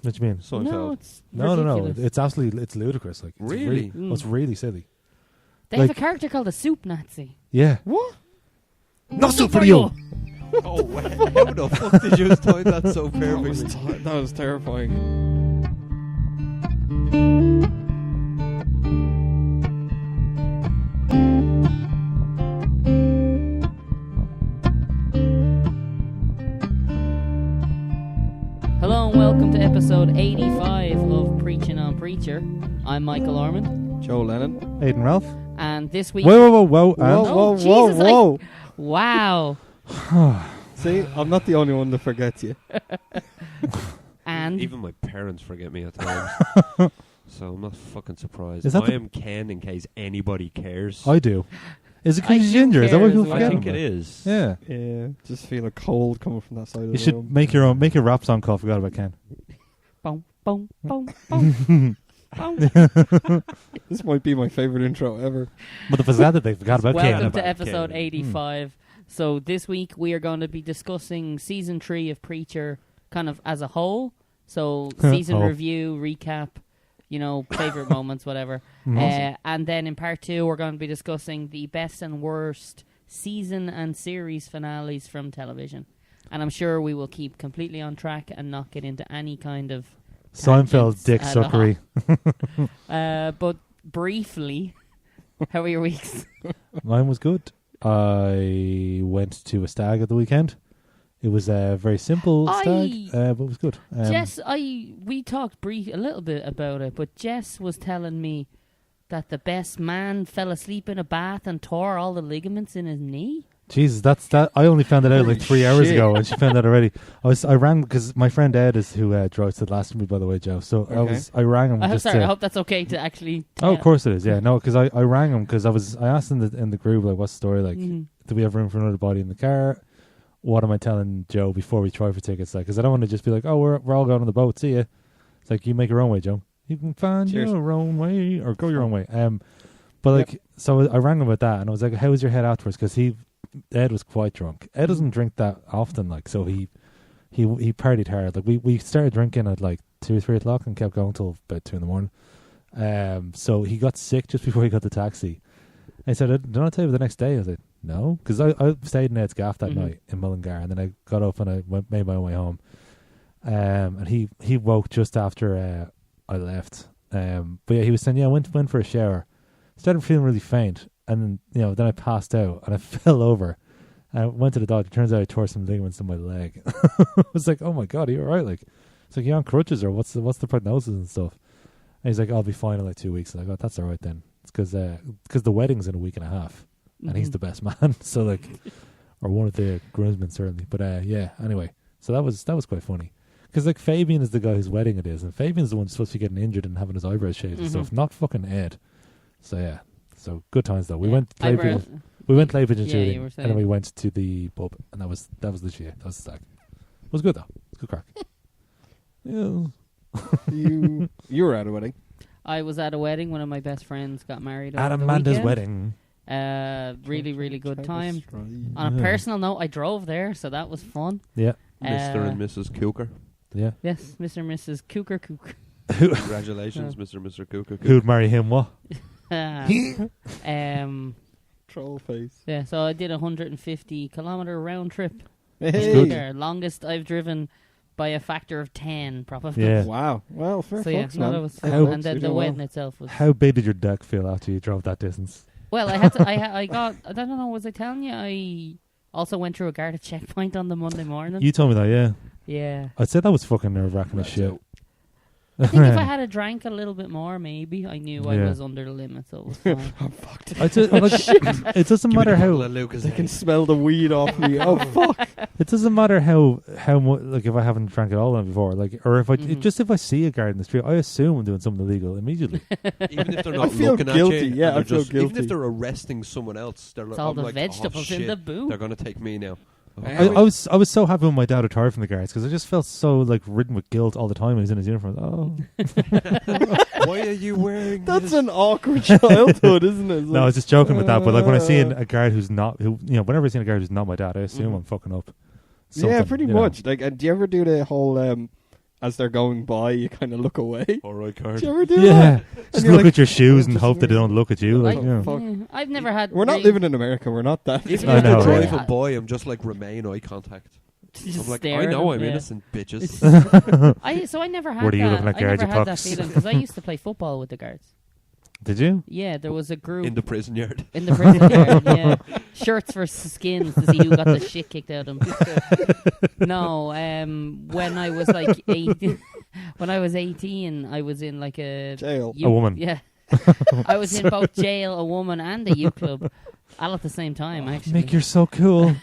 What do you mean? Seinfeld. No, it's No. ridiculous. It's absolutely, it's ludicrous. Like, it's Really? it's really silly. They have a like- character called the Soup Nazi. Yeah. What? No soup for you. Oh, how the fuck did you time that so perfectly? That was terrifying. Hello and welcome to episode 85 of Preachin on Preacher. I'm Michael Ormond, Joe Lennon. Aiden Ralph. and this week... Whoa. And Oh, Jesus, Wow. See, I'm not the only one that forgets you. And Even my parents forget me at times. So I'm not fucking surprised. Is that I the- am Ken in case anybody cares. I do. Is it I because he's do ginger? Is that care what people as I forget? well. think it is. Yeah. Yeah, just feel a cold coming from that side of You the should room. make your rap song called "Forgot About Ken." boom, boom, boom, boom, boom. This might be my favourite intro ever. But the facade they forgot about Ken. Welcome to About episode Ken. 85. So this week we are going to be discussing season 3 of Preacher kind of as a whole. So season Oh. review, recap, you know, favourite moments, whatever. And then in part 2 we're going to be discussing the best and worst season and series finales from television. And I'm sure we will keep completely on track and not get into any kind of Seinfeld tangents dick at all. suckery. But briefly, how were your weeks? Mine was good. I went to a stag at the weekend. It was a very simple stag, but it was good. Jess, we talked a little bit about it, but Jess was telling me that the best man fell asleep in a bath and tore all the ligaments in his knee. Jesus, that's that. I only found it out like 3 hours shit. ago, and she found out already. I rang because my friend Ed is who drives to Glastonbury, by the way, Joe. So Okay. I rang him. I just hope that's okay to actually. Oh, of course it is. Yeah, no, because I rang him because I asked in the group like, what's the story? Like, do we have room for another body in the car? What am I telling Joe before we try for tickets? Like, because I don't want to just be like, oh, we're all going on the boat. See ya. It's like, you make your own way, Joe. You can find Cheers. your own way or go your own way. But like, so I rang him about that, and I was like, how was your head afterwards? Because Ed was quite drunk. Ed doesn't drink that often, like, so he partied hard. Like, we started drinking at like 2 or 3 o'clock and kept going till about 2 in the morning. So he got sick just before he got the taxi. I said, did I tell you the next day? I was like, no, because I stayed in Ed's gaff that night in Mullingar, and then I got up and I made my own way home. And he woke just after I left. But yeah, he was saying, yeah, I went for a shower, started feeling really faint, and then I passed out and I fell over. I went to the doctor. Turns out I tore some ligaments in my leg. I was like, oh my god, are you alright? Like, it's like, you on crutches or what's the prognosis and stuff? And he's like, I'll be fine in like 2 weeks. And I go, that's alright then. It's because the wedding's in a week and a half. And he's the best man, so like, or one of the groomsmen certainly. But yeah, anyway, so that was quite funny because like Fabian is the guy whose wedding it is, and Fabian's the one supposed to be getting injured and having his eyebrows shaved and stuff, not fucking Ed. So yeah, so good times though. We went clay pigeon Yeah, shooting, you were and saying. then we went to the pub, and that was literally it. That was the stag. It was good though. It was good crack. Yeah. You were at a wedding. I was at a wedding. One of my best friends got married At over the Amanda's weekend. wedding. Really, really good time. On a personal note, I drove there, so that was fun. Yeah. Mr. and Mrs. Cooker. Yeah. Yes, Mr. and Mrs. Cooker Cook. Congratulations, Mr. and Mr. Cooker. Who'd marry him? What? Troll face. Yeah, so I did a 150-kilometer round trip. Hey. There, longest I've driven by a factor of 10, probably. Yeah. Wow. Well, fair So yeah, fucks, no, man. that was fun. How- And then the wedding itself was. How big did your deck feel after you drove that distance? Well, I had to. I got. I don't know. Was I telling you? I also went through a guarded checkpoint on the Monday morning. You told me that, yeah. Yeah. I'd say that was fucking nerve-wracking as shit. I think if I had drank a little bit more, maybe I knew I Yeah. was under the limit, so it was fine. I'm fucked. It doesn't matter how They can smell the weed off me. Oh fuck. it doesn't matter how much, like, if I haven't drank at all before, like, or if I just if I see a guard in the street, I assume I'm doing something illegal immediately. Even if they're I not feel looking guilty, at you. yeah, and I they're feel just, Even guilty. if they're arresting someone else, they're It's all I'm the like, vegetables oh, in the shit, boot. they're going to take me now. I was so happy when my dad retired from the guards because I just felt so like ridden with guilt all the time when he was in his uniform. Oh, Why are you wearing That's this? an awkward childhood, isn't it? It's no, I like, was just joking with that. But like when I see a guard who's not, whenever I see a guard who's not my dad, I assume I'm fucking up. yeah, something, pretty you know. much. Like, do you ever do the whole as they're going by, you kind of look away. All right, card. Do you ever do Yeah. that? Just you're look like, at your shoes and just hope that they don't look at you. Like, Like, you know. fuck. yeah, I've never had. We're not really- living in America. We're not that. Even I if know, they're yeah. driving by, I'm just like remain eye contact. Just I'm like, stare I at know them, I'm yeah. innocent, bitches. So I never had What are you that. looking at, I guards, never you had that pucks? feeling because I used to play football with the guards. Did you? Yeah, there was a group In the prison yard. in the prison yard. Yeah, shirts for skins to see who got the shit kicked out of them. No, when I was like 18, when I was 18, I was in like a Jail. A woman. Yeah, I was in both jail, a woman, and a youth club, all at the same time. Actually, Mick, you're so cool.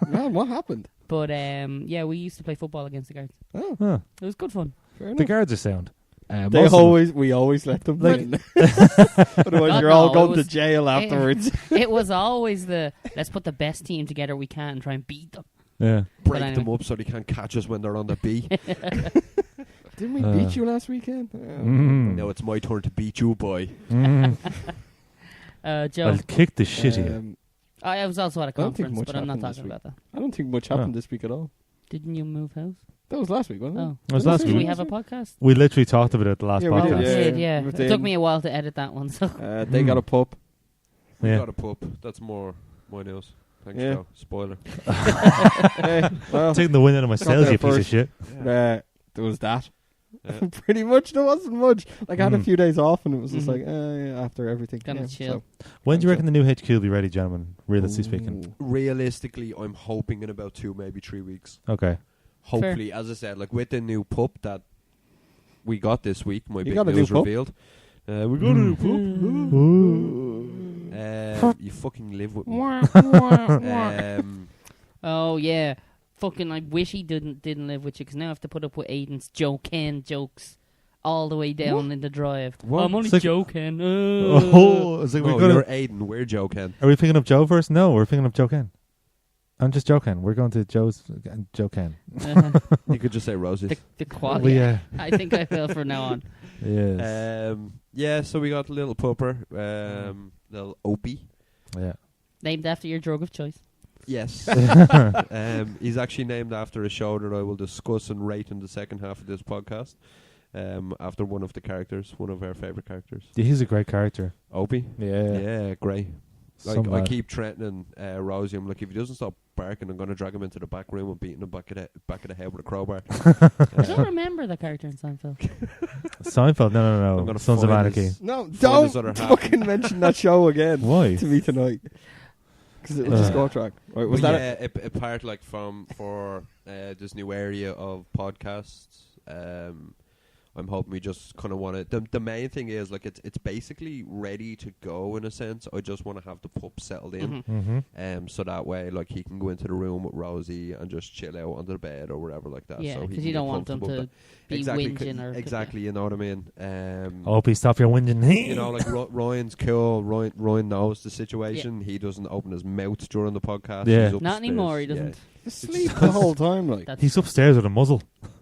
Man, what happened? but yeah, we used to play football against the guards. Oh, Huh. It was good fun. fair The enough. guards are sound. We always let them Like- win. Otherwise, God, you're all no, going it to was- jail afterwards. It was always let's put the best team together we can and try and beat them. Yeah. Break anyway. them up so they can't catch us when they're on the beat. Didn't we beat you last weekend? Now it's my turn to beat you, boy. Joe, I'll kick the shit out of you. I was also at a I don't think conference, much but I'm not happened this talking week. about that. I don't think much happened this week at all. Didn't you move house? That was last week, wasn't it? Oh, It was Did I last say did week. we have a podcast? We literally talked about it at the last Yeah, we Oh, podcast. we did, did, yeah. With It took the- me a while to edit that one, so They got a pup. We Yeah. got a pup. That's more my news. Thanks, Yeah. Joe. Spoiler. Well, Taking the wind out of my sails, there you piece of first. shit. there was that. Yeah. Pretty much, there wasn't much. Like, I had a Mm. few days off, and it was just Mhm. like, yeah, after everything. Gonna yeah, chill. When do you Thanks, reckon the new HQ will be ready, gentlemen? Realistically speaking. Ooh. Realistically, I'm hoping in about 2, maybe 3 weeks. Okay. Hopefully, as I said, like with the new pup that we got this week, my You big got a new news pup? revealed. We got a new pup. You fucking live with me. oh yeah, fucking I wish he didn't live with you because now I have to put up with Aiden's Joe Ken jokes all the way down in the drive. What? I'm only It's like- joking. Oh, it's like No, we're gonna, you're Aiden. We're Joe Ken. are we picking up Joe first? No, we're picking up Joe Ken. I'm just joking. We're going to Joe Ken. You could just say Rosie's. the quality. Well, yeah. I think I will from now on. Yes. Yeah, so we got a little pupper, little Opie. Yeah. Named after your drug of choice. Yes. He's actually named after a show that I will discuss and rate in the second half of this podcast. After one of the characters, one of our favourite characters. Yeah, he's a great character. Opie? Yeah. Yeah, great. Like, Some I lad. keep threatening Rosie. I'm like, if he doesn't stop barking, I'm going to drag him into the back room and beat him back of the head with a crowbar. I don't remember the character in Seinfeld. Seinfeld? No. I'm gonna Sons of find Anarchy. his- No, his don't other half. fucking mention that show again Why? to me tonight. Because it was a score track. Right, was But that yeah, a part like for this new area of podcasts. I'm hoping we just kind of want to. The main thing is like it's basically ready to go in a sense. I just want to have the pup settled in, Mm-hmm. so that way like he can go into the room with Rosie and just chill out under the bed or whatever like that. Yeah, so he because can you get don't want them comfortable to with be exactly, whinging or exactly. You know what I mean? Oh, please stop your whinging. You know, like Ryan's cool. Ryan knows the situation. He doesn't open his mouth during the podcast. Yeah. He's Not upstairs. anymore. He Yeah. doesn't. sleep the whole time? Like That's He's upstairs with a muzzle.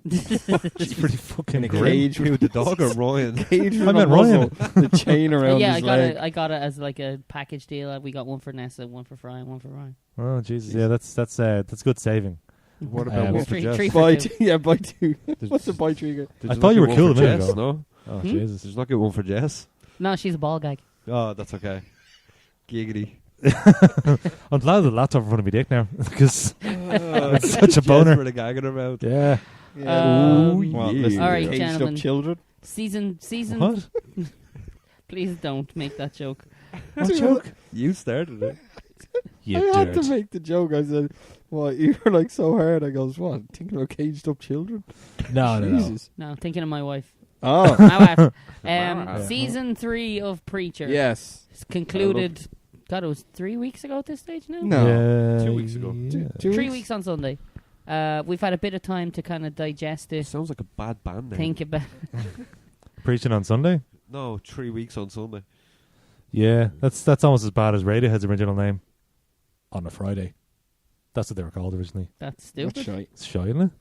It's pretty fucking in a grim. cage Who, with the dog or Ryan? cage with I a meant muzzle, Ryan. the chain around yeah, his I got leg. it. I got it as like a package deal. We got one for Nessa, one for Ryan, one for Ryan. Oh Jesus! Yeah, that's good saving. What about one for Three- Jess? three for Buy two. two. Yeah, buy two. What's the buy two again? Did I you thought not you get were one cool for a minute Jess, ago. No? Oh Hmm? Jesus! Did you not get one for Jess? No, she's a ball gag. Oh, that's okay. Giggity. I'm glad the laptop in front of me dick now because Oh, it's such a boner. for the gagging about. Yeah. Oh, Well, yeah. listen, All right, caged gentlemen. up children. Season. What? Please don't make that joke. What joke? You started it. You I had dirt. to make the joke. I said, "What? You were like so hard." I goes, "What? Thinking about caged up children?" No. Jesus. No, thinking of my wife. Oh, My wife. Yeah. Season 3 of Preacher. yes. It's concluded. God, it was 3 weeks ago at this stage now. No. Yeah, 2 weeks ago. yeah. 3 weeks on Sunday. We've had a bit of time to kind of digest It it, sounds like a bad band name. think about. Preaching on Sunday. No, 3 weeks on Sunday. Yeah, that's almost as bad as Radiohead's original name. On a Friday. That's what they were called originally. That's That's stupid. shite. It's shy, isn't it?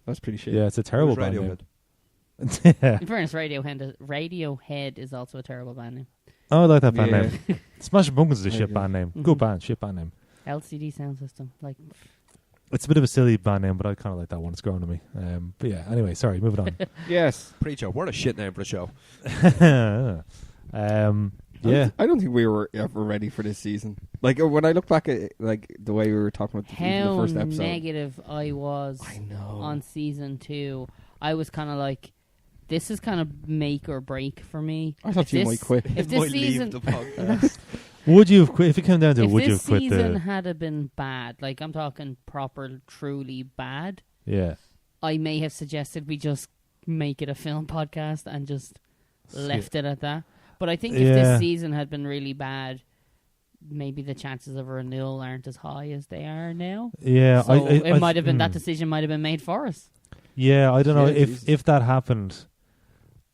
That's pretty shit. Yeah, it's a terrible Who's band Radiohead? name. Yeah. In fairness, Radiohead is also a terrible band name. Oh, I like that band Yeah. name. Smashing Pumpkins is a I shit agree. band name. Mhm. Good band, shit band name. LCD Sound System. Like, It's a bit of a silly band name, but I kind of like that one. It's grown to me. But yeah, anyway, sorry, moving on. Yes. Preacher, what a shit name for a show. Yeah. I don't think we were ever ready for this season. Like when I look back at like the way we were talking about the How first episode. negative I was I know. on season 2. I was kind of like, this is kind of make or break for me. I thought you might quit. If this season, the podcast. Would you have quit if it came down to it? if Would you this have quit season the? had have been bad, like I'm talking proper, truly bad, Yeah. I may have suggested we just make it a film podcast and just left it at that. But I think if Yeah. this season had been really bad, maybe the chances of a renewal aren't as high as they are now. Yeah. So it might have been that decision might have been made for us. Yeah, I don't know Yeah, Jesus. if that happened.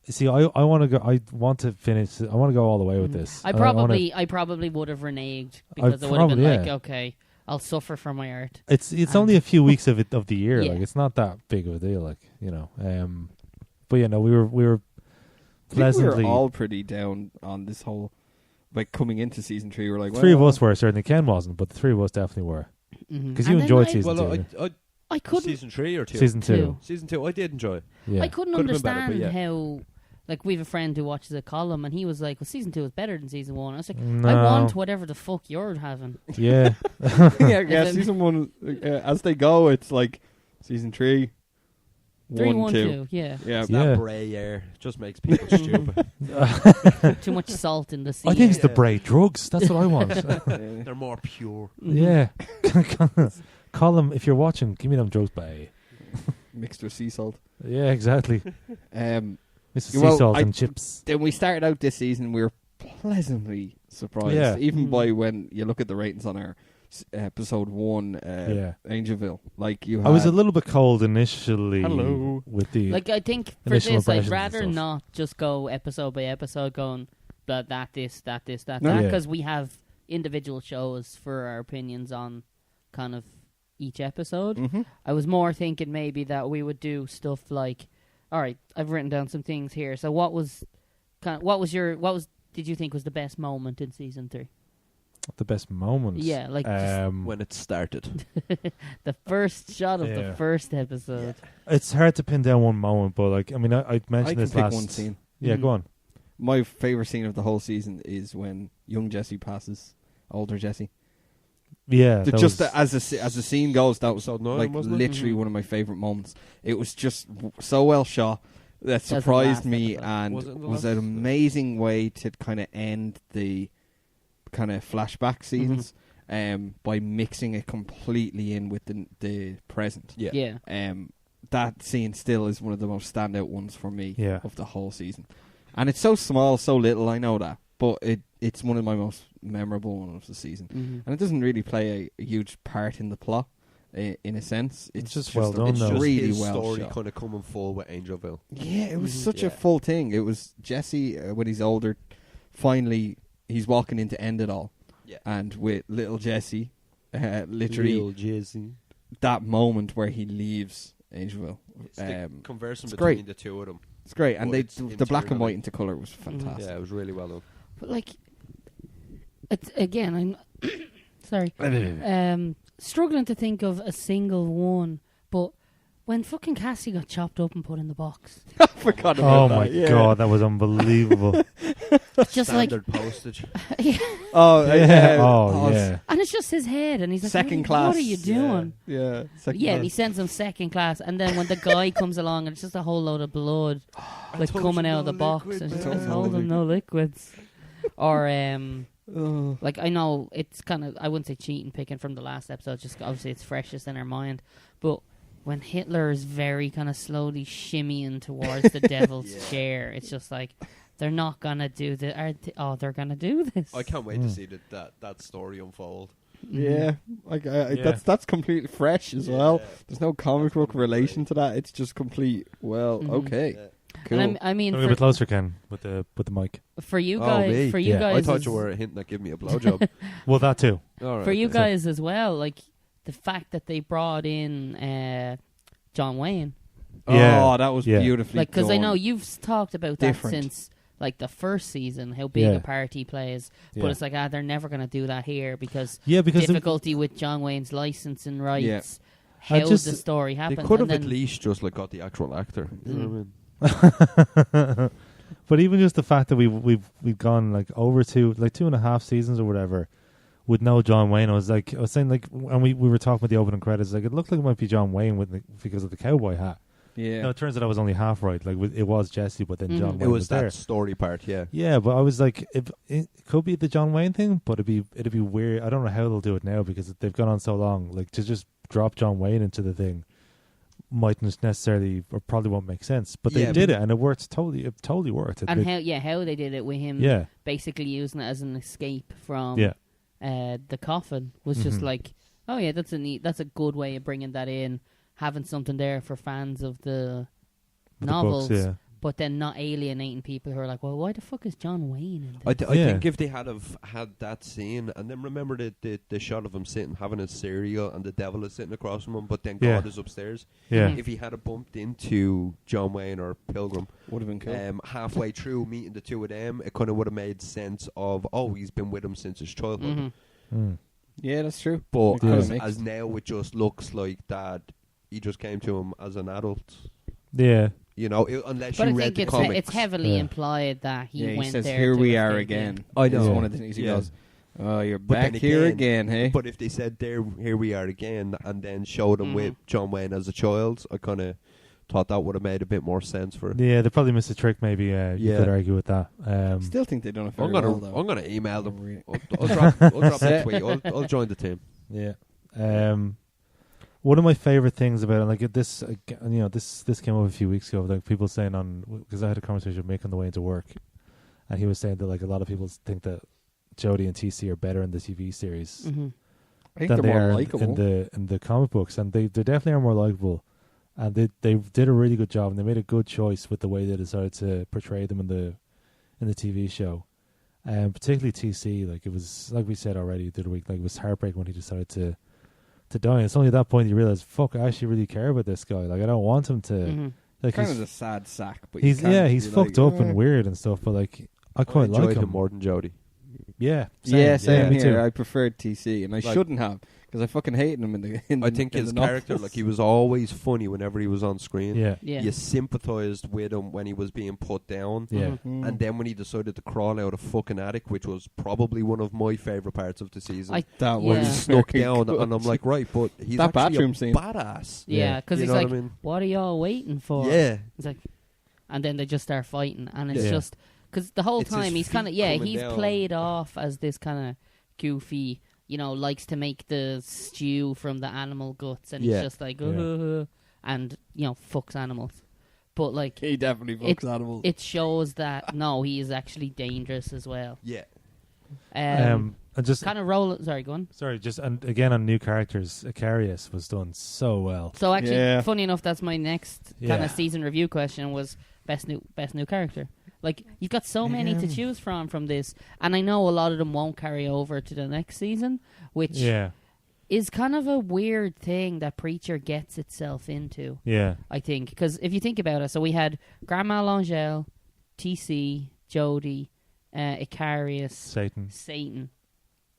See, I want to go. I want to finish. I want to go all the way with this. I And wanna- probably would have reneged because it would have been probably, like, yeah. okay, I'll suffer for my art. It's only a few weeks of the year. Yeah. Like it's not that big of a deal. Like but yeah, no, we were I think pleasantly. we were all pretty down on this whole, like coming into season 3. We're like, Three of well, us were, certainly Ken wasn't, but the three of us definitely were. Because you And then enjoyed I- season Well, two. I couldn't. season 3 or 2? Season two. Season 2, I did enjoy. Yeah. I couldn't Could have been understand better, but yeah. how. Like, we have a friend who watches a column, and he was like, well, season 2 is better than season 1. I was like, No. I want whatever the fuck you're having. Yeah. yeah, If season 1, as they go, it's like season 3, 3, 1, 1, 2. 2, yeah. Yeah, Yeah. That bray air just makes people stupid. Too much salt in the sea. I think it's the Yeah. braid drugs. That's what I want. They're more pure. Yeah. Colin, if you're watching, give me them drugs, bae. mixed with sea salt. Yeah, exactly. Um, Mr. Sea Well, salt I- and chips. then we started out this season, we were pleasantly surprised. Yeah. Even Mhm. by when you look at the ratings on our episode 1, Yeah. Angelville. Like you had, I was a little bit cold initially. Hello. With the Like, I think for Initial this, I'd impressions and rather stuff. not just go episode by episode going, that, this, that, No. that. Yeah. Because we have individual shows for our opinions on kind of each episode. Mhm. I was more thinking maybe that we would do stuff like, all right, I've written down some things here. So what did you think was the best moment in season 3? the best moments. Yeah, like just When it started. the first shot of Yeah. the first episode. It's hard to pin down one moment, but like I mean, I I mentioned can this pick last. one scene. Yeah, Mhm. go on. My favorite scene of the whole season is when young Jesse passes older Jesse. Yeah, that Just was, as the scene goes, that was Episode 9, like wasn't it? literally Mhm. one of my favorite moments. It was just so well shot that That's the surprised last me episode. and Was it in the was last an episode? amazing way to kind of end the kind of flashback scenes by mixing it completely in with the present. Yeah. Yeah. That scene still is one of the most standout ones for me Yeah. of the whole season. And it's so small, so little, I know that. But it's one of my most memorable ones of the season. Mhm. And it doesn't really play a huge part in the plot, in a sense. It's just well done, It's though. Just really his well story shot. kind of coming full with Angelville. Yeah, it was Mhm. such a Yeah. full thing. It was Jesse, when he's older, finally, he's walking in to end it all. Yeah. And with little Jesse, literally, Real Jesse. that moment where he leaves Angelville. It's the conversing it's between great. the two of them. It's great. And Well, they it's the black and internally. white into colour was fantastic. Yeah, it was really well done. But like, it's again, I'm sorry, struggling to think of a single one. But when fucking Cassie got chopped up and put in the box, I forgot about Oh that. my yeah. god, that was unbelievable. it's just Standard postage. Oh, Yeah. yeah. Oh yeah. and it's just his head, and he's like, Second what, class. What are you doing? Yeah. Second Yeah, class. and he sends him second class, and then when the guy comes along, and it's just a whole load of blood, like told coming you out no of the box, liquid, and man. she's I like, told you hold no him, no liquids. Or Oh. like, I know it's kind of, I wouldn't say cheating picking from the last episode, just obviously it's freshest in our mind, but when Hitler is very kind of slowly shimmying towards the devil's Yeah. chair, it's just like, they're not gonna do this. They're gonna do this. I can't wait to see that story unfold. Yeah, like Yeah. that's completely fresh as well. There's no comic book relation to that. It's just complete. Well, Mhm. okay, Yeah. cool. And I mean, A little bit closer, Ken, with the mic. for you Oh, guys, me? for you Yeah. guys, I thought as- you were hinting at giving me a blowjob. Well, that too. All right, for you okay. guys as well, like the fact that they brought in John Wayne, Yeah. Oh, that was Yeah. beautifully. like, because I done. know you've talked about that Different. since like the first season, how big Yeah. a part he plays. Yeah. But it's like, they're never going to do that here because Yeah, because difficulty with John Wayne's licensing rights. how just- the story They happened. could and have at then, least just like got the actual actor. You know what I mean? But even just the fact that we've gone like over 2.5 seasons or whatever with no John Wayne, I was saying like, and we were talking with the opening credits, like it looked like it might be John Wayne because of the cowboy hat. Yeah. No, it turns out I was only half right. Like it was Jesse, but then John Mhm. Wayne It was that there. story part, yeah. Yeah, but I was like, it could be the John Wayne thing, but it'd be weird. I don't know how they'll do it now because they've gone on so long. Like to just drop John Wayne into the thing mightn't necessarily or probably won't make sense. But they Yeah, did but- it, and it worked totally. It totally worked. and how they did it with him yeah, basically using it as an escape from yeah, the coffin was just Mhm. like, oh yeah, that's a good way of bringing that in, having something there for fans of the the novels, books, yeah. but then not alienating people who are like, well, why the fuck is John Wayne in this? I Yeah. think if they had that scene, and then remember the shot of him sitting having his cereal, and the devil is sitting across from him, but then Yeah. God is upstairs. Yeah, Mhm. If he had bumped into John Wayne or Pilgrim Would have been cool. halfway through meeting the two of them, it kind of would have made sense of, oh, he's been with him since his childhood. Mhm. Mm. Yeah, that's true. But It could've as mixed. now it just looks like that he just came to him as an adult. yeah. You know, unless But you I read think the it's comics. it's heavily Yeah. implied that he He went says, there. "Here to we are escape again." him. I It's know. one of the things he Yeah. goes, "Oh, you're But back then here again- again, hey?" But if they said here we are again, and then showed him with John Wayne as a child, I kind of thought that would have made a bit more sense for it. Yeah, they probably missed a trick. Maybe you Yeah. could argue with that. Still think they done it I'm very gonna well, though. I'm gonna email them. Really. I'll drop a tweet. I'll join the team. Yeah. One of my favorite things about it, like this, this came up a few weeks ago. Like people saying because I had a conversation with Mick on the way into work, and he was saying that like a lot of people think that Jodie and TC are better in the TV series Mhm. I think than they're they more are likable. in the comic books, and they definitely are more likable. And they did a really good job, and they made a good choice with the way they decided to portray them in the TV show. Particularly TC, like it was like we said already the other week, like it was heartbreaking when he decided to die. And it's only at that point you realize, fuck, I actually really care about this guy. Like I don't want him to Mhm. like Kind he's of a sad sack, but he's you can't he's be fucked like, up and weird and stuff, but like I quite enjoyed like him. more than Jodie. Yeah, Same me too. here. I preferred TC, and I Like- shouldn't have because I fucking hated him in I think in his the character, novels. like he was always funny whenever he was on screen. Yeah, Yeah. You sympathised with him when he was being put down. yeah. Mhm. And then when he decided to crawl out of fucking attic, which was probably one of my favourite parts of the season, that Yeah. when he was snuck very down, good. and I'm like, right, but he's That actually bathroom a scene. badass. Yeah, because You he's know like, what I mean? what are y'all waiting for? Yeah. It's like, and then they just start fighting, and it's Yeah. just because the whole It's his time he's kind of feet coming he's down. played off as this kind of goofy, likes to make the stew from the animal guts, and Yeah. he's just like, Yeah. and fucks animals, but like He definitely fucks animals. it shows that no, he is actually dangerous as well. Yeah. And just Kind of roll. Sorry, go on. sorry, just and again on new characters, Icarius was done so well. So actually, Yeah. funny enough, that's my next kind Yeah. of season review question was best new character. Like you've got so many to Yeah. choose from this, and I know a lot of them won't carry over to the next season, which Yeah, is kind of a weird thing that Preacher gets itself into. yeah, I think because if you think about it, so we had Grandma Langell, TC, Jodie, Icarius, Satan.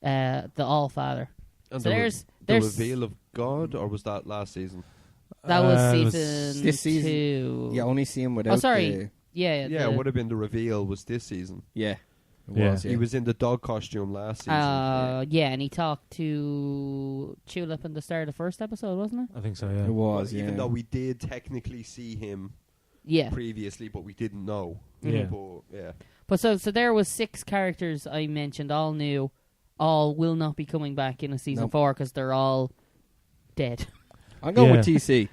the Allfather. And So the there's reveal of God, or was that last season? that was it was- season this season. 2. You only see him without. Oh, sorry. the- Yeah, Yeah, it would have been the reveal was this season. yeah. It Yeah. was. Yeah. He was in the dog costume last season. Yeah, and he talked to Tulip in the start of the first episode, wasn't it? I think so. Yeah, It was. Even yeah. though we did technically see him Yeah. previously, but we didn't know. Yeah. But, yeah. But so there was 6 characters I mentioned, all new, all will not be coming back in a season Nope. 4 because they're all dead. I'm going Yeah. with TC.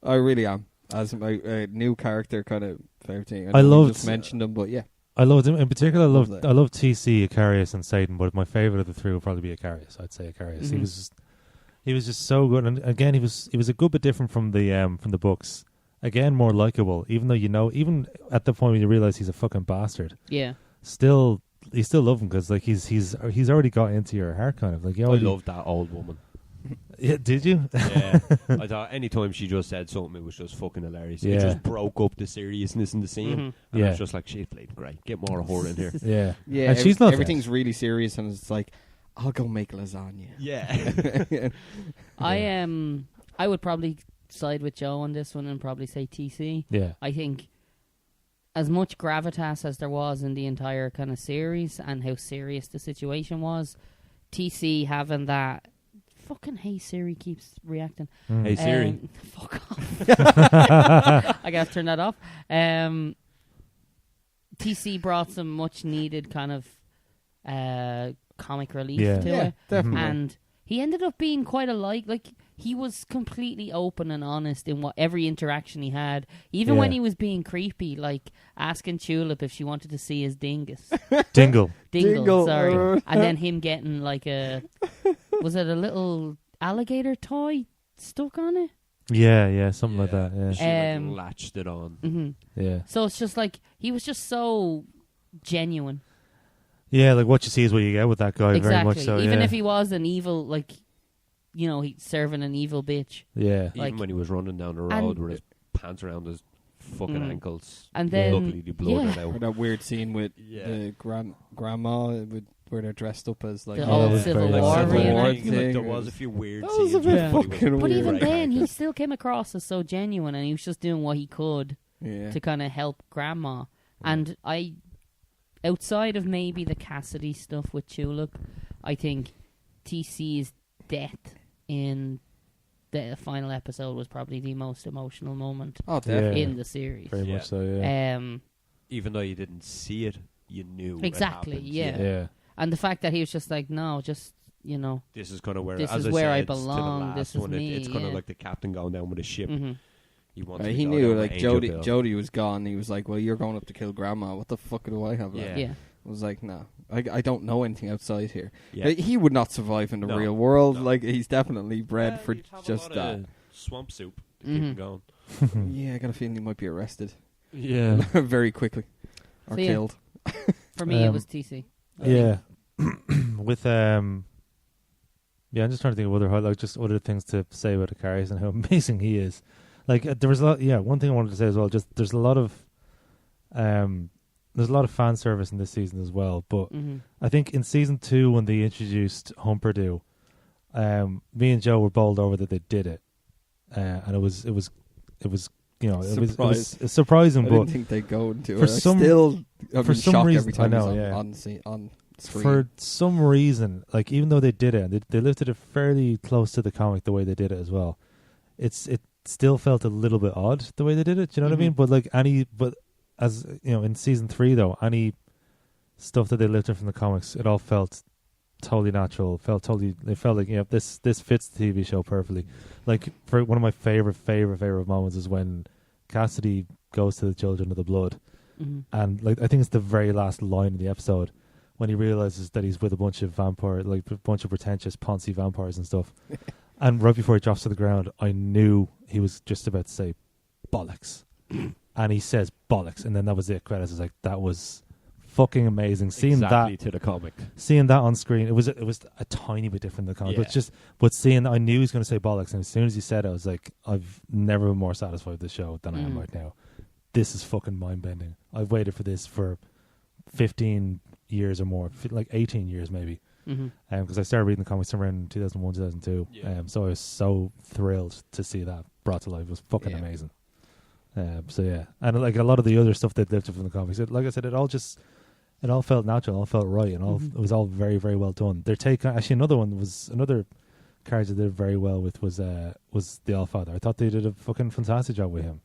I really am. As my new character kind of favorite thing. I know we loved- just mentioned him, but yeah. I loved him in particular. Love that. I love TC, Icarius, and Satan. But my favorite of the three would probably be Icarius. I'd say Icarius. Mhm. He was just so good, and again, he was a good bit different from the books. Again, more likable. Even though even at the point when you realize he's a fucking bastard, Yeah. you still love him because like he's already got into your heart, kind of like you I already, loved that old woman. Yeah, did you? Yeah. I thought any time she just said something, it was just fucking hilarious. Yeah. It just broke up the seriousness in the scene. Mhm. And Yeah. I was just like, she's played great. Get more of her in here. Yeah, Yeah, and she's not everything's really serious, and it's like, I'll go make lasagna. Yeah. I I would probably side with Joe on this one and probably say TC. Yeah. I think as much gravitas as there was in the entire kind of series and how serious the situation was, TC having that fucking Hey Siri keeps reacting. Hey Siri. Fuck off. I gotta turn that off. TC brought some much needed kind of comic relief to it. Definitely. And he ended up being quite like he was completely open and honest in every interaction he had, even when he was being creepy, like asking Tulip if she wanted to see his dingus. Dingle. Dingle, sorry. And then him getting like was it a little alligator toy stuck on it? Yeah, something like that. Yeah. She latched it on. Mm-hmm. Yeah. So it's just like he was just so genuine. Yeah, like what you see is what you get with that guy. Exactly. Very much so. Even if he was an evil, like, you know, he's serving an evil bitch. Yeah. Even when he was running down the road with his pants around his fucking ankles. And then luckily they blurred it Or out. that weird scene with the grandma where they're dressed up as like the old Civil very War nice. Civil War reenactment. thing. thing. There was a few weird That scenes. was a bit where he was fucking But weird. even right then, he character. still came across as so genuine, and he was just doing what he could to kind of help Grandma. And outside of maybe the Cassidy stuff with Tulip, I think TC's death in the final episode was probably the most emotional moment Oh, definitely. in the series. Very much so, yeah. Even though you didn't see it, you knew Exactly, it happened. yeah. And the fact that he was just like, no, just, you know. This is kind of where, This as is I where I said, to the belong, last this is one, me, it's kind of yeah. like the captain going down with a ship. Mm-hmm. He wants to He go knew, down like, with Angel Bill. Jody was gone. He was like, well, you're going up to kill Grandma. What the fuck do I have left? Yeah. Yeah. I was like, no, I don't know anything outside here. Yeah. He would not survive in the No, real world. no. Like, he's definitely bred for you'd have a just lot that. of swamp soup to Mhm. keep him going. Yeah, I got a feeling he might be arrested Yeah. very quickly or So, yeah. killed. For me, it Um, was TC. Yeah. With I'm just trying to think of other things to say about Akarius and how amazing he is. Like there was a lot. Yeah, one thing I wanted to say as well. Just there's a lot of fan service in this season as well. But Mm-hmm. I think in season 2 when they introduced Humperdew, me and Joe were bowled over that they did it, and it was you know it was surprising, I but didn't think they'd go into for it. I'm for some shocked reason- every time I know, he's yeah. on screen. for some reason, like even though they did it, they lifted it fairly close to the comic the way they did it as well. It still felt a little bit odd the way they did it. Do you know what I mean? But as you know, in season 3 though, any stuff that they lifted from the comics, it all felt totally natural. It felt like this fits the TV show perfectly. Like for one of my favorite moments is when Cassidy goes to the Children of the Blood. Mm-hmm. And like I think it's the very last line of the episode when he realizes that he's with a bunch of pretentious poncy vampires and stuff. And right before he drops to the ground, I knew he was just about to say bollocks. And he says bollocks, and then that was it. Credits. I was like, that was fucking amazing. Seeing exactly that to the comic. Seeing that on screen, it was a tiny bit different than the comic. Yeah. But seeing that, I knew he was going to say bollocks, and as soon as he said it, I was like, I've never been more satisfied with this show than I am right now. This is fucking mind bending. I've waited for this for 15 years or more, like 18 years maybe. Because I started reading the comics around 2001, 2002. Yeah. So I was so thrilled to see that brought to life. It was fucking amazing. So yeah, and like a lot of the other stuff that lifted from the comics, like I said, it all felt natural, it all felt right, and it was all very, very well done. Their take, actually, another character they did very well with was the Allfather. I thought they did a fucking fantastic job with him.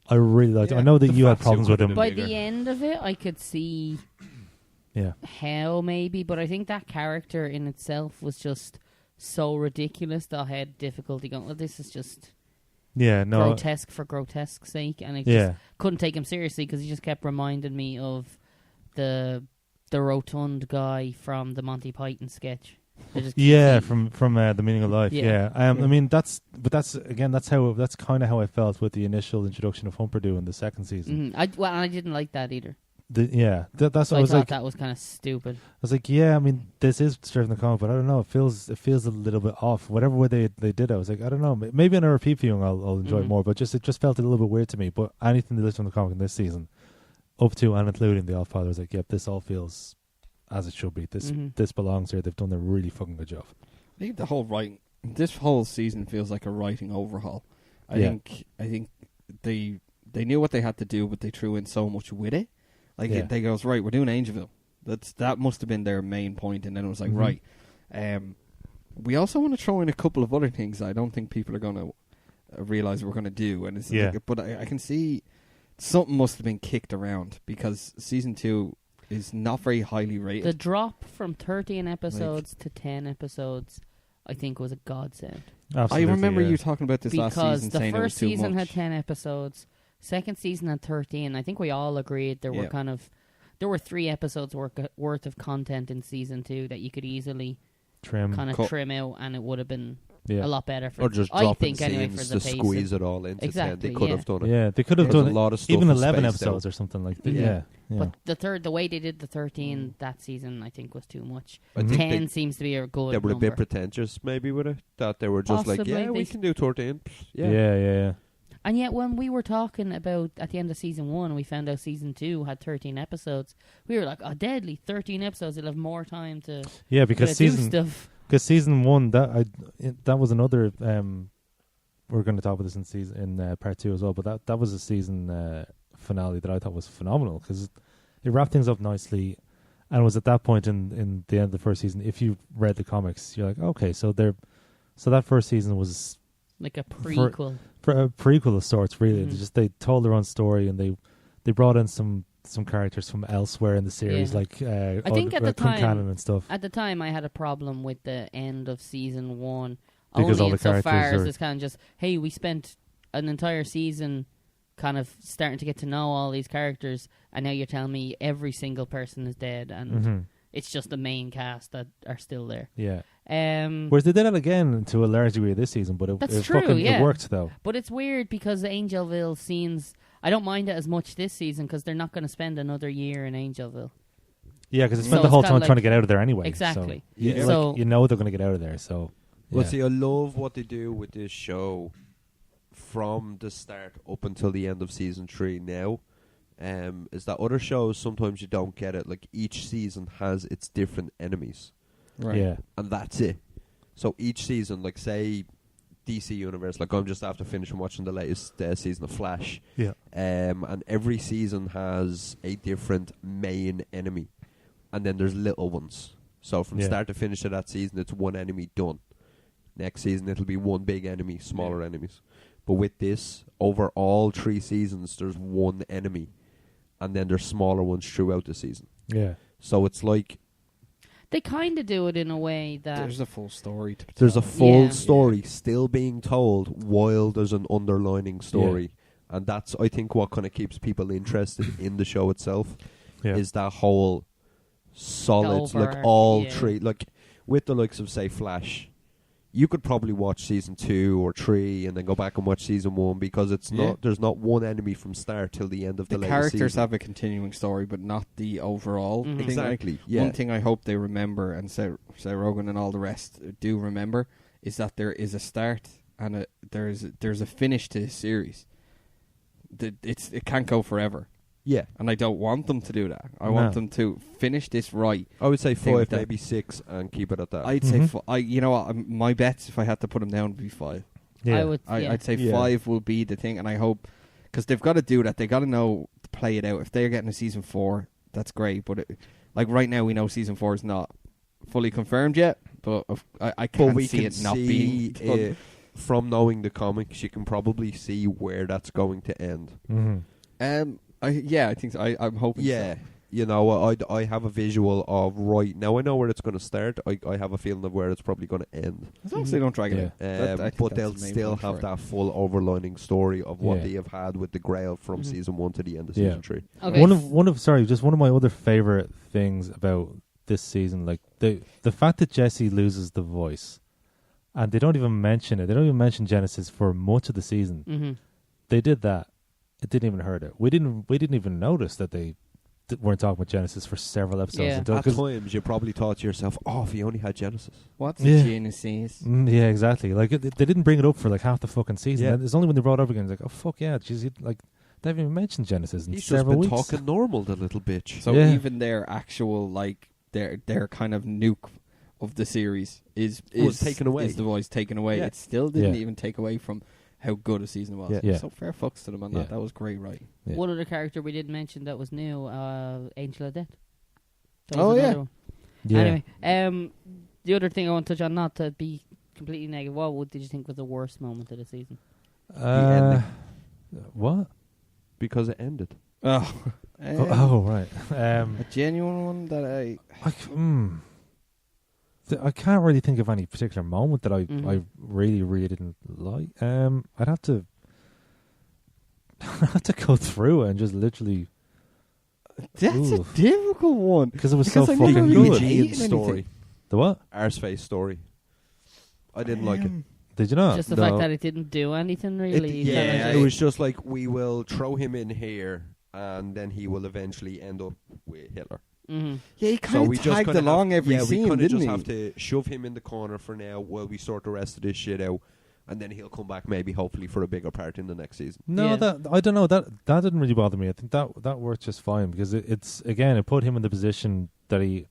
I really liked him. I know that you had problems with him. By the end of it, I could see Yeah. how maybe, but I think that character in itself was just so ridiculous that I had difficulty going, well, this is just grotesque for grotesque's sake, and I just couldn't take him seriously because he just kept reminding me of the rotund guy from the Monty Python sketch. From The Meaning of Life. I mean that's kind of how I felt with the initial introduction of Humperdew in the second season. I didn't like that either. That's So what I was thought like. that was kind of stupid. I was like, I mean, this is straight from the comic, but I don't know. It feels a little bit off. Whatever way they did it, I was like, I don't know. Maybe on a repeat viewing, I'll enjoy it more. But it just felt a little bit weird to me. But anything they listed from the comic in this season, up to and including the Allfather, I was like, yep, this all feels as it should be. This belongs here. They've done a really fucking good job. I think the whole writing this whole season feels like a writing overhaul. I Yeah. think they knew what they had to do, but they threw in so much with it. Like they goes, right, we're doing Angelville. That must have been their main point, and then it was like, right. We also want to throw in a couple of other things that I don't think people are going to realize we're going to do, and it's like, but I can see something must have been kicked around because season 2 is not very highly rated. The drop from 13 episodes to 10 episodes, I think, was a godsend. Absolutely, I remember you talking about this last Because season, the saying it was first too season much. had 10 episodes, second season had 13. I think we all agreed there were 3 episodes worth of content in season 2 that you could easily trim trim out, and it would have been Yeah. a lot better for Or just I dropping think anyway for scenes the to pace squeeze of, it all into 10. Exactly, They could yeah. have done it. Yeah, they could have There's done a lot of stuff even was 11 spaced episodes out. or something like that. Yeah. Yeah. But the way they did the 13 that season, I think, was too much. I think 10 they- seems to be a good They were a number. bit pretentious, maybe, with it. That they were just Possibly, like, yeah, we they- can do 13. Yeah. And yet, when we were talking about at the end of season 1, we found out season 2 had 13 episodes. We were like, "Oh, deadly! 13 episodes. It'll have more time to Yeah, because do season stuff." Because season 1, that was another. We're going to talk about this in part 2 as well. But that was a season finale that I thought was phenomenal because it wrapped things up nicely, and it was at that point in the end of the first season. If you read the comics, you're like, okay, so that first season was Like a prequel. for a prequel of sorts. Really, Mhm. they told their own story, and they brought in some characters from elsewhere in the series, Yeah. like I think at the time, canon and stuff. At the time, I had a problem with the end of season 1. Because only all the insofar characters as are- it's kind of just, hey, we spent an entire season kind of starting to get to know all these characters, and now you're telling me every single person is dead, and Mhm. it's just the main cast that are still there. Yeah. Um, Whereas they did it again to a large degree this season, but That's it true, fucking yeah. it worked though. but it's weird because the Angelville scenes, I don't mind it as much this season because they're not going to spend another year in Angelville. Yeah, because they So spent the it's whole kinda time like- trying to get out of there anyway. Exactly. So, yeah, So- like, you know they're going to get out of there. So Well, yeah. see, I love what they do with this show from the start up until the end of season 3 now. Is that other shows, sometimes you don't get it. Like, each season has its different enemies. Right. Yeah. And that's it. So each season, like, say, DC Universe, like, I'm just after finishing watching the latest season of Flash. Yeah. And every season has a different main enemy. And then there's little ones. So from Yeah. start to finish of that season, it's one enemy done. Next season, it'll be one big enemy, smaller enemies. But with this, over all 3 seasons, there's one enemy. And then there's smaller ones throughout the season. Yeah. So it's like They kind of do it in a way that There's a full story to there's a tell. full Yeah. story still being told while there's an underlining story. And that's, I think, what kind of keeps people interested in the show itself. Yeah. Is that whole solid, like, overarch, all yeah. 3, like, with the likes of, say, Flash, you could probably watch season 2 or 3 and then go back and watch season 1 because it's Yeah. not, there's not one enemy from start till the end of the The latest characters season. have a continuing story, but not the overall Mhm. thing. Exactly, Like, yeah. One thing I hope they remember, and Seth Rogen and all the rest do remember, is that there is a start and there's a finish to this series. It can't go forever, Yeah. and I don't want them to do that. I No. want them to finish this right. I would say Thing 5, with that. maybe 6, and keep it at that. I'd say you know what? My bets, if I had to put them down, would be 5. Yeah. I would. Yeah. I'd say Yeah. 5 will be the thing, and I hope because they've got to do that. They got to know to play it out. If they're getting a season 4, that's great. But like right now, we know season 4 is not fully confirmed yet. But I But can't we see can it not see being done. it from knowing the comics. You can probably see where that's going to end. Mhm. I think so. I'm hoping. Yeah, so. you know, I have a visual of right now. I know where it's going to start. I have a feeling of where it's probably going to end. As long as they don't drag it Yeah. out. I think But that's they'll the main still point have for it. that full overlining story of what Yeah. they have had with the Grail from Mhm. season 1 to the end of Yeah. season 3. Okay. One of my other favorite things about this season, like the fact that Jesse loses the voice, and they don't even mention it. They don't even mention Genesis for much of the season. Mhm. They did that. It didn't even hurt it. We didn't even notice that they weren't talking about Genesis for several episodes. Yeah. Until, At 'cause- times, you probably thought to yourself, "Oh, if he only had Genesis." What's Yeah. the Genesis? Yeah, exactly. Like they didn't bring it up for like half the fucking season. Yeah. And it's only when they brought it up again, it's like, oh fuck yeah, geez, like they haven't even mentioned Genesis in He's just several been weeks. talking normal, the little bitch. So Yeah. even their actual their kind of nuke of the series is taken away. Is the voice taken away? Yeah. It still didn't Yeah. even take away from how good a season was. Yeah. So fair fucks to them on that. Yeah. That was great writing. Yeah. One other character we didn't mention that was new, Angel of Death. That Oh, was yeah. another one. Yeah. Anyway, the other thing I want to touch on, not to be completely negative, did you think was the worst moment of the season? ending. What? Because it ended. Oh, Right. a genuine one that I can't really think of any particular moment that I Mhm. really, really didn't like. I'd have to go through it and just literally, That's Ooh. a difficult one. because it was Because so I fucking never good. really Eugene hated story. anything. The what? Arseface story. I didn't like it. Did you not? Just the no. fact that it didn't do anything really. It was just like, we will throw him in here, and then he will eventually end up with Hitler. Mm-hmm. Yeah, he So kind we of just tagged kinda along every we scene, kinda didn't just he? have to shove him in the corner for now while we sort the rest of this shit out, and then he'll come back maybe hopefully for a bigger part in the next season. No, Yeah. that I don't know. That didn't really bother me. I think that worked just fine because it's again it put him in the position that he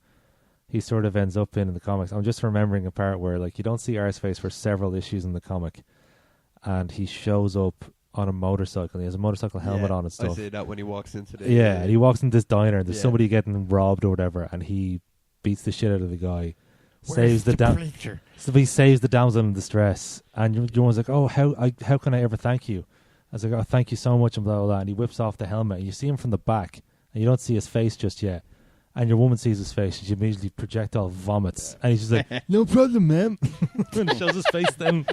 sort of ends up in the comics. I'm just remembering a part where like you don't see Arseface for several issues in the comic, and he shows up on a motorcycle. He has a motorcycle helmet on and stuff. I say that when he walks into the Yeah, and he walks in this diner and there's Yeah. somebody getting robbed or whatever, and he beats the shit out of the guy, Where's saves the preacher? so he saves the damsel in distress, and your one's like, "Oh, how can I ever thank you?" I was like, "Oh, thank you so much," and blah blah blah. And he whips off the helmet, and you see him from the back, and you don't see his face just yet. And your woman sees his face, and she immediately projectile vomits, and he's just like, "No problem, ma'am," and shows his face then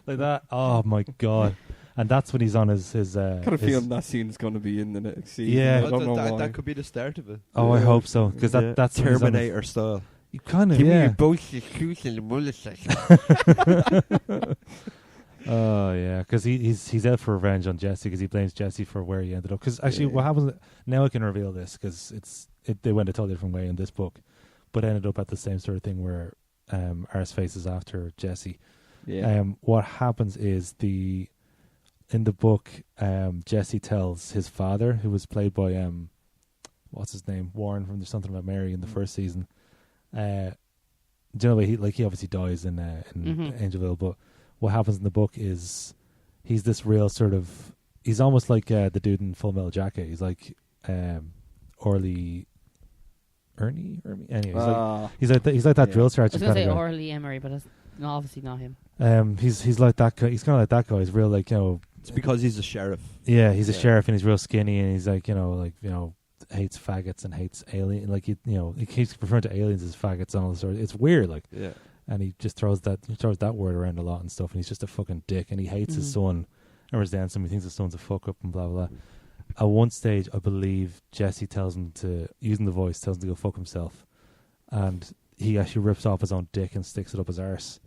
like that. Oh my god! And that's when he's on his. Got a feeling that scene's going to be in the next season. Yeah. I don't know why. that could be the start of it. Oh, I hope so, because that's when he's on his- Terminator style. You kind of Give me yeah. your boasted shoes and the mullet section. Oh yeah, because he's out for revenge on Jesse because he blames Jesse for where he ended up. Because actually, what happens now? I can reveal this because they went a totally different way in this book, but ended up at the same sort of thing where Arseface is after Jesse. Yeah. What happens is in the book, Jesse tells his father, who was played by what's his name, Warren from There's Something About Mary in the first season. Do you know he obviously dies in Mhm. Angelville, but what happens in the book is he's this real sort of he's almost like the dude in Full Metal Jacket. He's like Ernie. Anyway, he's like that Yeah. drill I was sergeant going to kind say of guy. Orly Emery, but that's obviously not him. He's like that guy. He's kind of like that guy. He's real like It's because he's a sheriff. yeah, he's a Yeah. sheriff and he's real skinny and he's like hates faggots and hates alien he keeps referring to aliens as faggots and all this sort of, it's weird like, Yeah. and he just throws that word around a lot and stuff, and he's just a fucking dick and he hates his Mhm. son and resents him. He thinks his son's a fuck up and blah blah blah. At one stage, I believe Jesse tells him to, using the voice, tells him to go fuck himself, and he actually rips off his own dick and sticks it up his arse.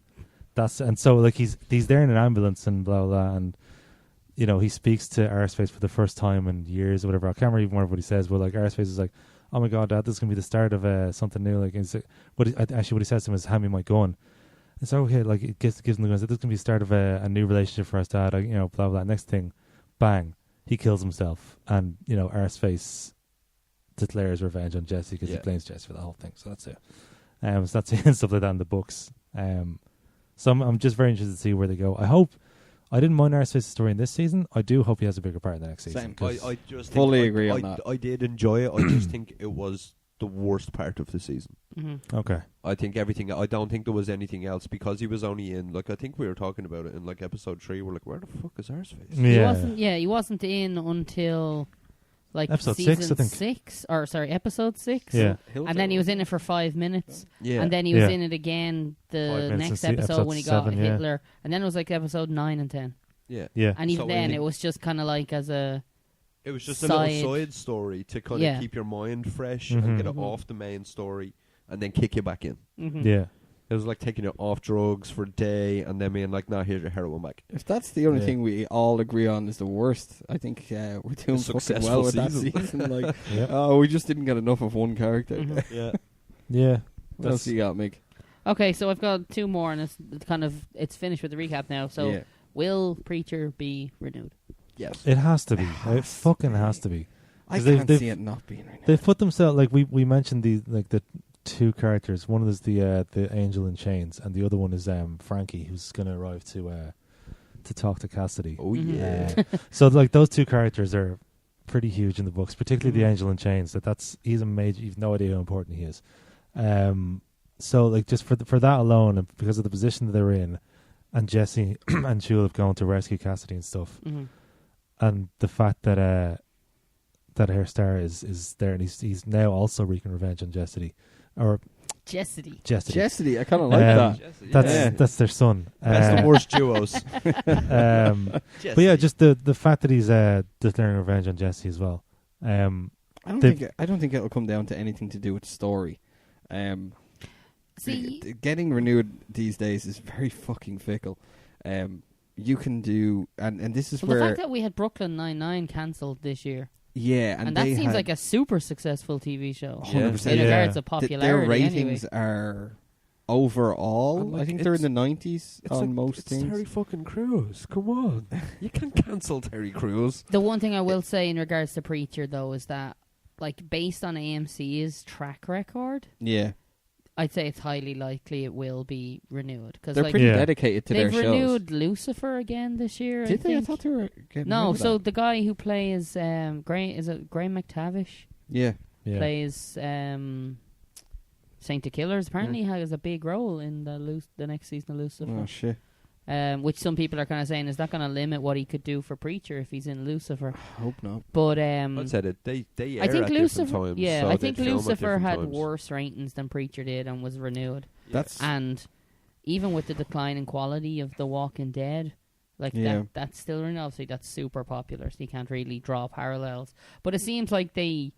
And so like he's there in an ambulance and blah blah blah, and he speaks to Arseface for the first time in years or whatever. I can't remember what he says, but like Arseface is like, "Oh my god, Dad, this is gonna be the start of something new." Like, what he says to him is, "Hand me my gun." And so okay, like it gives him the gun. So this is gonna be the start of a new relationship for us, Dad. Blah blah blah. Next thing, bang, he kills himself, and Arseface declares revenge on Jesse because he blames Jesse for the whole thing. So that's it. So that's it and stuff like that in the books. So I'm just very interested to see where they go. I didn't mind Arseface's story in this season. I do hope he has a bigger part in the next season. Same. 'Cause I just Fully think agree I, on that. I did enjoy it. I just think it was the worst part of the season. Mm-hmm. okay. I think everything. I don't think there was anything else because he was only in. Like I think we were talking about it in like episode 3. We're like, where the fuck is Arseface? Yeah. He wasn't in until like Episode season 6, I think. 6, or sorry, episode 6. Yeah. And then he was in it for 5 minutes. Yeah. And then he was Yeah. in it again 5 the minutes next in episode episode when he got 7, yeah. Hitler. And then it was like episode 9 and 10. yeah. Yeah. And even So then I it was just kind of like as a... It was just a side- little side story to kind of Yeah. keep your mind fresh Mhm. and get it Mhm. off the main story, and then kick you back in. Mhm. Yeah. It was like taking it off drugs for a day and then being like, "Nah, here's your heroin back." If that's the only Yeah. thing we all agree on is the worst, I think we're doing fucking successful well with season. that season. Like, Yeah. oh, we just didn't get enough of one character. Mhm. Yeah. Yeah. What else you got, Mick? Okay, so I've got 2 more, and it's finished with the recap now. So, yeah. will Preacher be renewed? Yes. It has to be. has It fucking has to be. I 'Cause they've- can't they've- see it not being renewed. They've put themselves like we mentioned the two characters. One is the angel in chains, and the other one is Frankie, who's going to arrive to talk to Cassidy. Oh yeah. So like those two characters are pretty huge in the books, particularly the angel in chains. He's a major. You've no idea how important he is. So like just for that alone, and because of the position that they're in, and Jesse and Jewel have gone to rescue Cassidy and stuff, and the fact that her star is there, and he's now also wreaking revenge on Jesse. Jesse, I kind of like that. Jesse, That's their son. Best and worst duos. But yeah, just the fact that he's declaring revenge on Jesse as well. I don't think it'll come down to anything to do with story. Getting renewed these days is very fucking fickle. You can do, and this is where the fact that we had Brooklyn Nine-Nine cancelled this year. Yeah, and that seems like a super successful TV show. 100%. In regards to popularity, their ratings are overall. I think they're in the 90s on most things. Terry fucking Crews. Come on, you can't cancel Terry Crews. The one thing I will say in regards to Preacher, though, is that, like, based on AMC's track record, I'd say it's highly likely it will be renewed. Cause they're pretty dedicated to their shows. They've renewed Lucifer again this year. Did they? I thought they were getting rid of so that. the guy who plays Graham McTavish? Yeah. Plays Saint the Killers. Apparently has a big role in the next season of Lucifer. Oh shit. Which some people are kind of saying, is that going to limit what he could do for Preacher if he's in Lucifer? I hope not. But I said it. They air I think at Lucifer. different times. Yeah, so I think they'd film at Lucifer different had times. worse ratings than Preacher did and was renewed. And even with the decline in quality of The Walking Dead, like that's still renewed. Obviously, that's super popular, so you can't really draw parallels. But it seems like they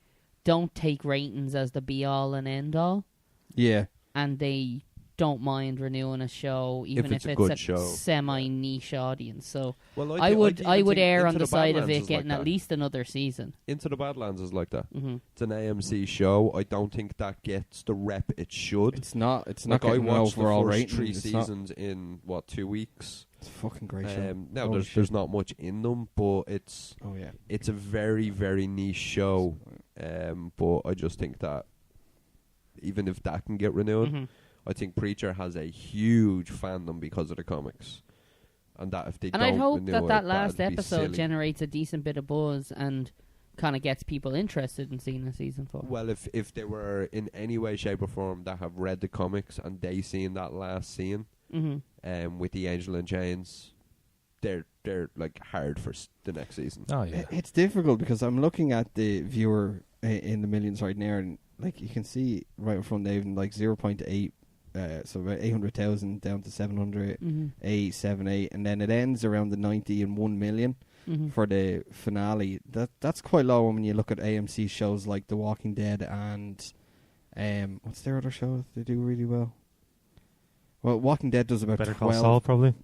don't take ratings as the be all and end all. Yeah, and they don't mind renewing a show even if it's a semi-niche audience. So I would err on the side of it getting at least another season. Into the Badlands is like that. It's an AMC show. I don't think that gets the rep it should. It's not Like I watched the overall first rating. 3 seasons in 2 weeks. It's a fucking great show. Now there's not much in them, but it's a very, very niche show. But I just think that even if that can get renewed, I think Preacher has a huge fandom because of the comics, and that if they don't I'd hope renew that it, last that'd be episode silly. generates a decent bit of buzz and kind of gets people interested in seeing a season 4. Well, if they were in any way, shape, or form that have read the comics and they seen that last scene, with the Angel and Chains, they're like hard for the next season. Oh yeah, it's difficult because I'm looking at the viewer in the millions right now, and like you can see right in front, they've like 0.8. So about 800,000 down to 708, and then it ends around the 90 and 1 million for the finale. That's quite low when you look at AMC shows like The Walking Dead and what's their other shows they do really well? Well, Walking Dead does about Better 12. Call Saul probably.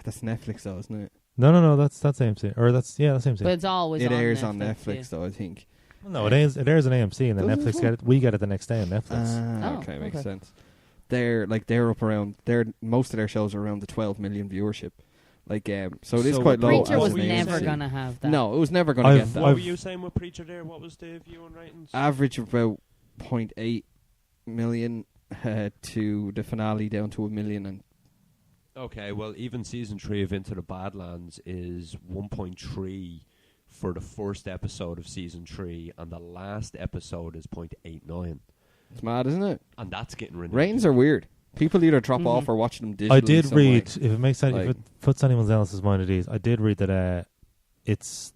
That's Netflix though, isn't it? No, that's AMC, or that's AMC. But it's always it on airs Netflix, on Netflix though, I think. No, it airs on AMC, and then Does it Netflix as get it. We get it the next day on Netflix. Okay, makes sense. They're up around. Most of their shows are around the 12 million viewership. So it is quite low. Preacher was as an never AMC. gonna have that. No, it was never going to get that. What were you saying with Preacher there? What was the view and ratings? Average of about 0.8 million to the finale down to 1 million. And Okay, well, even season 3 of Into the Badlands is 1.3 for the first episode of season 3, and the last episode is 0.89. it's mad, isn't it? And that's getting renewed. Ratings are weird. People either drop off or watch them digitally. I did some way. read, if it makes sense, if it puts anyone else's mind at ease, I did read that it's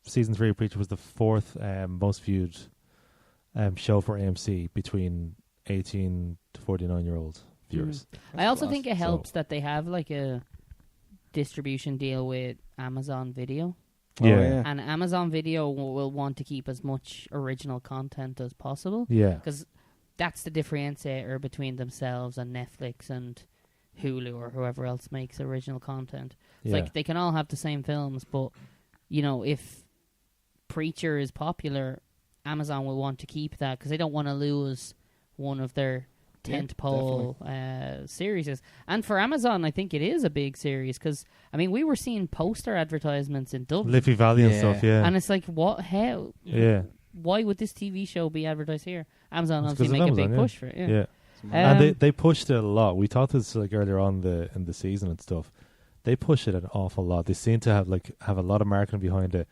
season 3 of Preacher was the 4th most viewed show for AMC between 18 to 49-year-old viewers. I also think it helps that they have like a distribution deal with Amazon Video. Yeah. And Amazon Video will want to keep as much original content as possible. Yeah. Because that's the differentiator between themselves and Netflix and Hulu or whoever else makes original content. It's like they can all have the same films, but, if Preacher is popular, Amazon will want to keep that because they don't want to lose one of their tentpole series. And for Amazon, I think it is a big series because, we were seeing poster advertisements in Dublin. Liffey Valley and stuff, yeah. And it's like, what? How? Yeah. why would this TV show be advertised here? Amazon It's obviously 'cause of make a big Amazon, push for it. Yeah. And they pushed it a lot. We talked this like earlier on in the season and stuff. They push it an awful lot. They seem to have a lot of marketing behind it.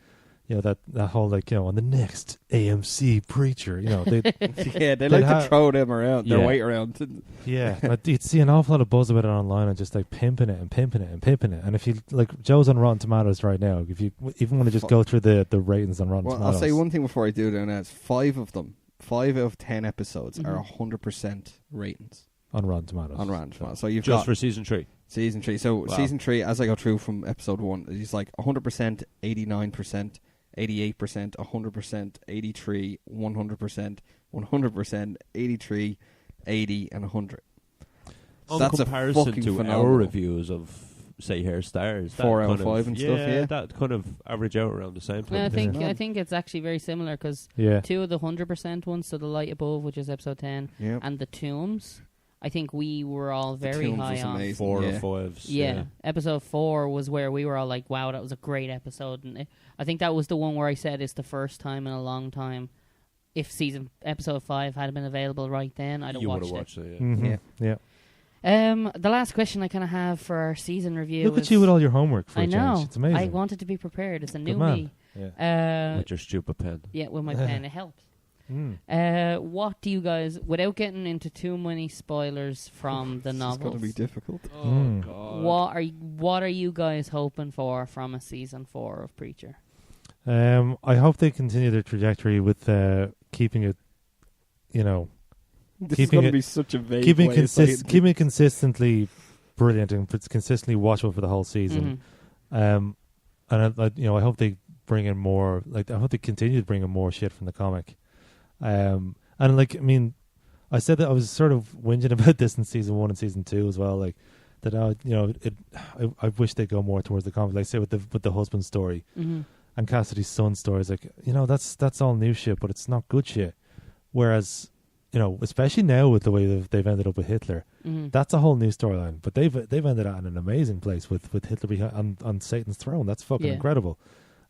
You know, that whole like, you know, on the next AMC Preacher, you know, they they like to throw them around, their weight around. Yeah, but you'd see an awful lot of buzz about it online and just like pimping it. And if you like, Joe's on Rotten Tomatoes right now. If you even want to just go through the ratings on Rotten Tomatoes. I'll say one thing before I do that. Now, it's 5 of them. 5 out of 10 episodes are 100% ratings on Rotten Tomatoes. So you've just got for season 3. Season 3. So season 3, as I go through from episode 1, it's like 100%, 89%, 88%, 100%, 83, 100%, 100%, 83, 80, and 100. On That's comparison a fucking to phenomenal. our reviews of, say, Hair Stars, 4 out of 5 and stuff. Yeah, that kind of average out around the same time. I think it's actually very similar because 2 of the 100% ones, so The Light Above, which is episode 10, and The Tombs, I think we were all very high on. Amazing. 4 or 5s. Yeah, episode 4 was where we were all like, "Wow, that was a great episode." And I think that was the one where I said it's the first time in a long time. If episode 5 had been available right then, I'd have you watched would have it. watched it. Yeah. The last question I kind of have for our season review. Look at you with all your homework. For I a know. change. It's amazing. I wanted to be prepared. It's a new man. me. Yeah. With your stupid pen. Yeah, with my pen, it helps. What do you guys, without getting into too many spoilers from the novels, it's going to be difficult. Oh God! What are you guys hoping for from a season 4 of Preacher? I hope they continue their trajectory with keeping it, you know, This is going to be such a vague keeping way of saying it. keeping consistently brilliant and consistently watchable for the whole season. And I hope they bring in more. Like, I hope they continue to bring in more shit from the comic. And like, I mean, I said that I was sort of whinging about this in season 1 and season 2 as well. Like that, I wish they'd go more towards the comic. Like, say with the husband story and Cassidy's son story. It's like, you know, that's all new shit, but it's not good shit. Whereas, you know, especially now with the way they've ended up with Hitler, that's a whole new storyline. But they've ended up in an amazing place with Hitler on Satan's throne. That's fucking incredible.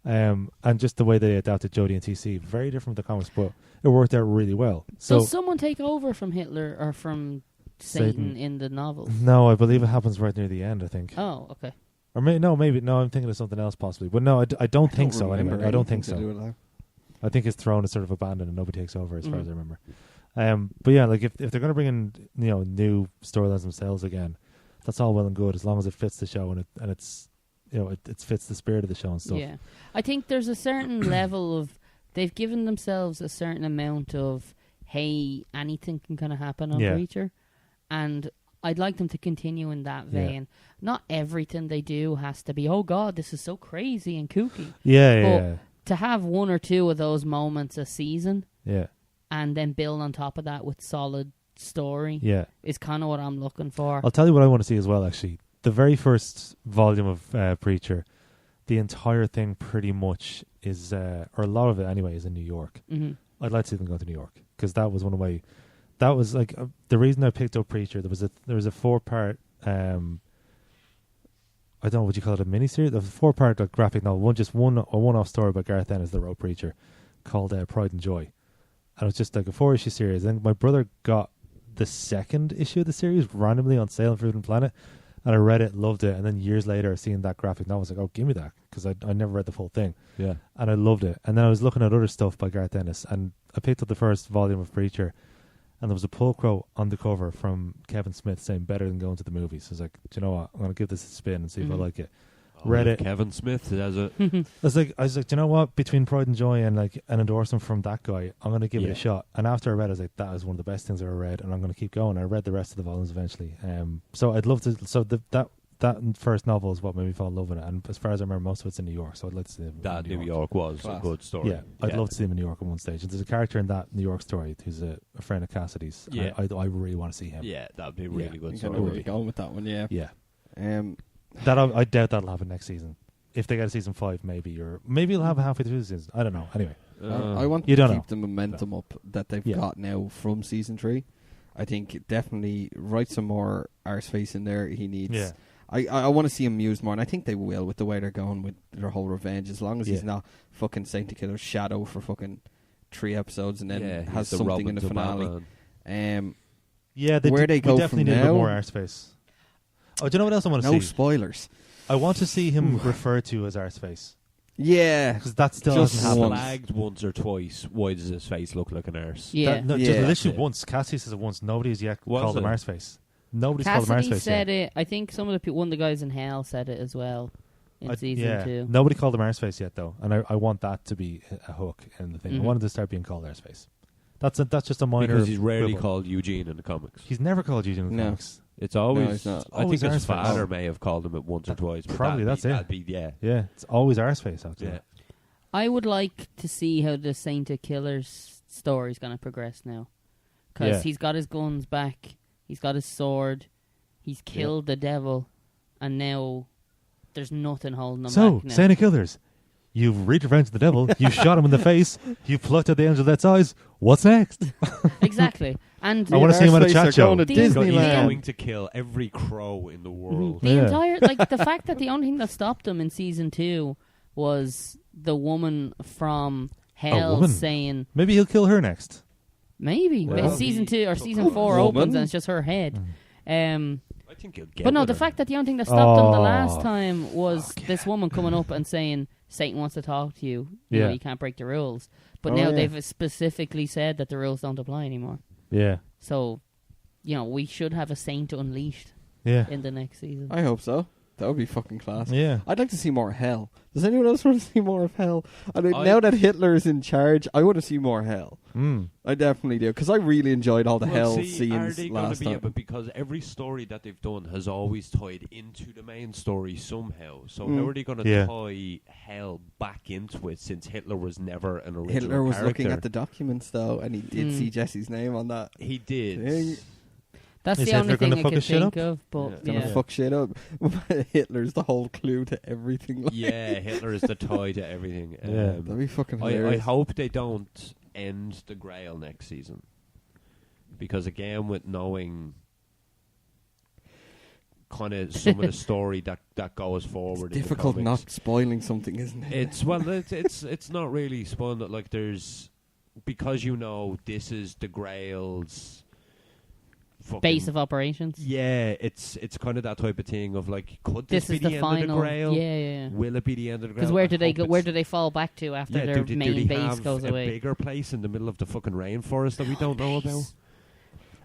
And just the way they adapted Jodie and TC, very different from the comics, but it worked out really well. So does someone take over from Hitler or from Satan in the novels? No, I believe it happens right near the end, I think. Oh, okay. Or maybe I'm thinking of something else possibly. But no, I don't think so anyway. I don't think so. I think his throne is sort of abandoned and nobody takes over as far as I remember. But yeah, like if they're going to bring in, you know, new storylines themselves again, that's all well and good as long as it fits the show and it's, you know, it fits the spirit of the show and stuff. Yeah, I think there's a certain level of, they've given themselves a certain amount of, hey, anything can kind of happen on Preacher, and I'd like them to continue in that vein. Not everything they do has to be, oh God, this is so crazy and kooky. But to have 1 or 2 of those moments a season, and then build on top of that with solid story, is kind of what I'm looking for. I'll tell you what I want to see as well, actually. The very first volume of Preacher, the entire thing pretty much is, or a lot of it anyway, is in New York. I'd like to see them go to New York because that was that was like the reason I picked up Preacher. There was a 4-part, I don't know, would you call it a miniseries? There was a 4-part graphic novel, one-off story about Gareth Ennis, the wrote Preacher, called Pride and Joy, and it was just like a 4-issue series. And my brother got the 2nd issue of the series randomly on sale on Food and Planet. And I read it, loved it, and then years later, seeing that graphic novel, I was like, "Oh, give me that," because I never read the full thing. Yeah, and I loved it. And then I was looking at other stuff by Gareth Ennis, and I picked up the first volume of Preacher, and there was a pull quote on the cover from Kevin Smith saying, "Better than going to the movies." So I was like, "Do you know what? I'm going to give this a spin and see if I like it." Read it. Kevin Smith does it. I was like, "Do you know what? Between Pride and Joy and like an endorsement from that guy, I'm going to give it a shot." And after I read it, I was like, "That is one of the best things I ever read," and I'm going to keep going. I read the rest of the volumes eventually. So I'd love to. So that first novel is what made me fall in love with it. And as far as I remember, most of it's in New York. So I'd like to see them. That New York was a good story. Yeah, I'd love to see them in New York at one stage. And there's a character in that New York story who's a friend of Cassidy's. Yeah, I really want to see him. Yeah, that'd be really good. I know where you're going with that one. Yeah. That I doubt that'll happen next season. If they get a season 5, maybe, or maybe it'll have halfway through the season. I don't know. Anyway, I want to keep the momentum up that they've got now from season 3. I think definitely write some more arseface in there. He needs. Yeah. I want to see him used more, and I think they will with the way they're going with their whole revenge. As long as he's not fucking Saint the Killer's shadow for fucking 3 episodes and then Yeah, has he's the something in Robin the to finale. Batman. Yeah, Where they go we definitely from need a bit now? more Arseface. Oh, do you know what else I want to No see? spoilers. I want to see him referred to as Arseface. Yeah. Because that still Just hasn't happened. once. Flagged once or twice. Why does his face look like an arse? Yeah. That, no, Yeah. just That's literally it. once. Cassie says it once. Nobody's yet Was called him it? Arseface. Nobody's called him Cassidy Arseface said yet. it. I think some of the one of the guys in Hell said it as well in season 2. Nobody called him Arseface yet, though. And I want that to be a hook in the thing. I Mhm. wanted to start being called Arseface. That's just a minor... Because he's rarely quibble. called Eugene in the comics. He's never called Eugene in the No. comics. It's always. he's not. I think Always his Arseface. father may have called him it once or twice. But Probably, that's it. That'd be, yeah. Yeah, it's always Arseface, actually. Yeah. I would like to see how the Saint of Killers story is going to progress now. Because Yeah. he's got his guns back, he's got his sword, he's killed the devil, and now there's nothing holding him So, back now. Saint of Killers, you've reached revenge of the devil, you shot him in the face, you plucked out the angel that's eyes. What's next? Exactly. And I wanna see him at a Arseface chat are show. going to The- He's Disneyland. going to kill every crow in the world. the Yeah. entire, like, the fact that the only thing that stopped him in season 2 was the woman from Hell woman? saying, Maybe he'll kill her next. maybe. Well, season 2 or season woman. 4 opens and it's just her head. I think he'll get But no, with the her. fact that the only thing that stopped him the Oh, last time was this woman coming up and saying, Satan wants to talk to you. You know, Yeah. you can't break the rules. But Oh, now yeah. they've specifically said that the rules don't apply anymore. Yeah. So, you know, we should have a Saint Unleashed Yeah. in the next season. I hope so. That would be fucking class. Yeah. I'd like to see more Hell. Does anyone else want to see more of Hell? And I- now that Hitler is in charge, I want to see more Hell. Mm. I definitely do. Because I really enjoyed all the Hell Are scenes they going last to be? time. But because every story that they've done has always tied into the main story somehow. So how are they going to Yeah. tie Hell back into it since Hitler was never an original Hitler was character? looking at the documents, though, and he did see Jesse's name on that. He did. Thing. That's Is the only Hitler thing gonna I fuck could his shit think up? of. But Yeah. yeah. Gonna fuck shit up. Hitler's the whole clue to everything. Like. Yeah, Hitler is the tie to everything. Yeah. That'd be fucking I hilarious. hope they don't end the Grail next season. Because again, with knowing kind of some of the story that goes forward, in the difficult comics, not spoiling something, isn't it? it's not really spoiled. Like there's because you know this is the Grail's fucking Base of operations. Yeah, it's kind of that type of thing of like, could this, This is be the end final. of the Grail? Yeah. Will it be the end of the Grail? Because where I do they hope go? it's- Where do they fall back to after their do main they base have goes a away? bigger place in the middle of the fucking rainforest that we don't know about?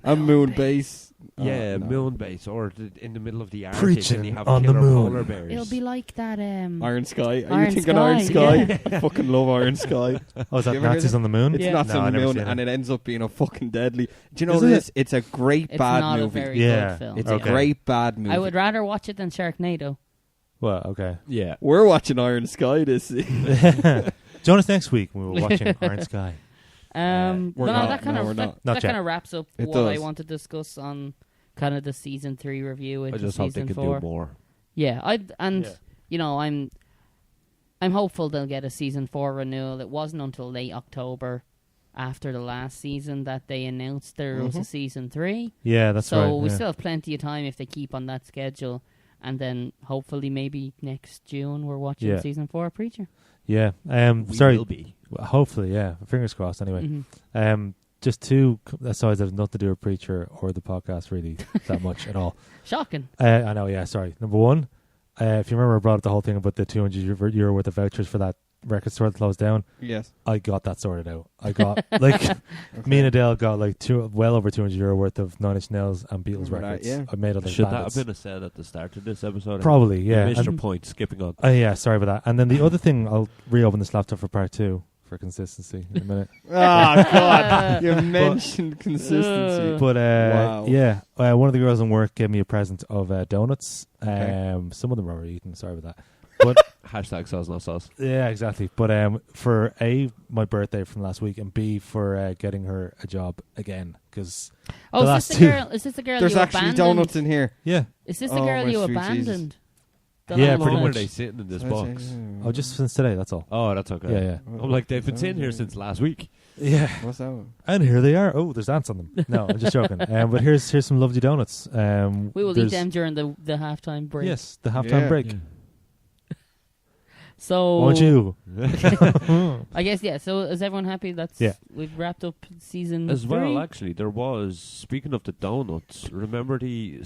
A moon base. Yeah, no. moon base, or in the middle of the Arctic, Preachin and you have on the killer moon. polar bears. It'll be like that. Iron Sky. Are Iron you thinking Iron Sky, Sky? I fucking love Iron Sky. Oh, is that You ever hear Nazis that? on the moon? It's Yeah. not No, I on the never moon, seen and it. it ends up being a fucking deadly. Do you know Isn't this? It's a great It's bad not movie. a very Yeah. good film. It's Okay. a great bad movie. I would rather watch it than Sharknado. Well, okay. Yeah. We're watching Iron Sky this season. Join us next week when we're watching Iron Sky. We're But no, not. that kind No, of we're not. Not that yet. kind of wraps up It what I does. want to discuss on kind of the season 3 review I into just hope they season can 4. do more. Yeah, Yeah. you know, I'm hopeful they'll get a season 4 renewal. It wasn't until late October after the last season that they announced there was a season 3. Yeah, that's right. So we yeah. still have plenty of time if they keep on that schedule. And then hopefully maybe next June we're watching Yeah. season 4 of Preacher. Yeah. We Sorry. will be. Well, hopefully, yeah. Fingers crossed. Anyway, Mhm. just two asides that have nothing to do with Preacher or the podcast really that much at all. Shocking. I know. Yeah. Sorry. Number one, if you remember, I brought up the whole thing about the €200 worth of vouchers for that record store that closed down. Yes. I got that sorted out. I got me and Adele got like well over €200 worth of Nine Inch Nails and Beatles Remember that, records. yeah. I made other Should that bandits. have been a said at the start of this episode? Probably, yeah. You missed your And- point, skipping on. yeah, sorry about that. And then the other thing, I'll reopen this laptop for part 2 for consistency in a minute. Oh, God. You mentioned consistency. But Wow. yeah, one of the girls in work gave me a present of donuts. Okay. Some of them were already eaten. Sorry about that. But Hashtag sauce, not sauce. yeah, exactly. But for A, my birthday from last week, and B, for getting her a job again, because Oh, the is this last the two- girl? Is this the girl There's you actually abandoned? donuts in here. yeah, Is this the Oh, girl my you sweet abandoned? The Yeah, last pretty How long much. are they sitting in this box? just since today. That's all. Oh, that's okay. Yeah, yeah, I'm like, they've been sitting here since last week. yeah. What's that one? And here they are. Oh, there's ants on them. No, I'm just joking. But here's some lovely donuts. We will eat there's- them during the halftime break. Yes, the halftime Yeah. break. So Won't you? I guess so is everyone happy? We've wrapped up season As 3? well, actually, there was, speaking of the donuts, remember we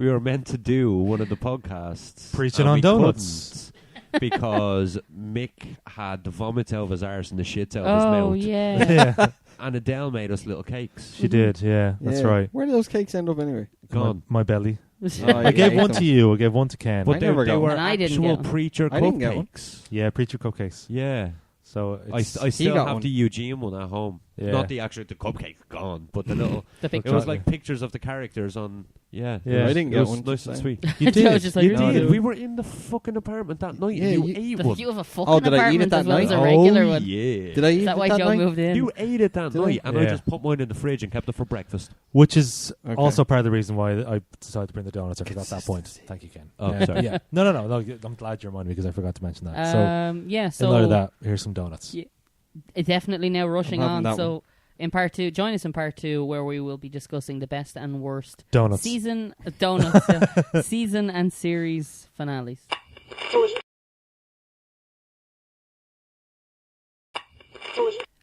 were meant to do one of the podcasts. Preaching and on we donuts. couldn't because Mick had the vomits out of his arse and the shits out of his Oh mouth. yeah. Yeah, And Adele made us little cakes. she did. Yeah, that's right. Where did those cakes end up anyway? Gone. My belly. Oh, I gave ate one them. to you. I gave one to Ken. But I never they got were one. And I didn't actual get one. preacher I didn't get one. cupcakes. Yeah, preacher cupcakes. Yeah. So I it's, still got have one. the Eugene one at home. Yeah. Not the cupcake gone, but the little. The It picture. was like pictures of the characters on. Yeah. Yeah. I didn't It get was one. nice and sweet. you Joe did. was just like, you no, did. dude. We were in the fucking apartment that night. Yeah, you you- ate The one. view of a fucking Oh, did I eat it apartment that as well as night? a regular Oh one. yeah. Did I eat Is that it why that Joe night? moved in? You ate it that Did I? night, and I Yeah. just put mine in the fridge and kept it for breakfast. Which is Okay. also part of the reason why I decided to bring the donuts. I forgot that point. Consistency. Thank you, Ken. Oh, sorry. Yeah. No. I'm glad you reminded me because I forgot to mention that. So, So in light of that, here's some donuts. Yeah. Definitely now rushing I'm having on. that So in part 2, join us in part 2 where we will be discussing the best and worst Donuts. season season and series finales.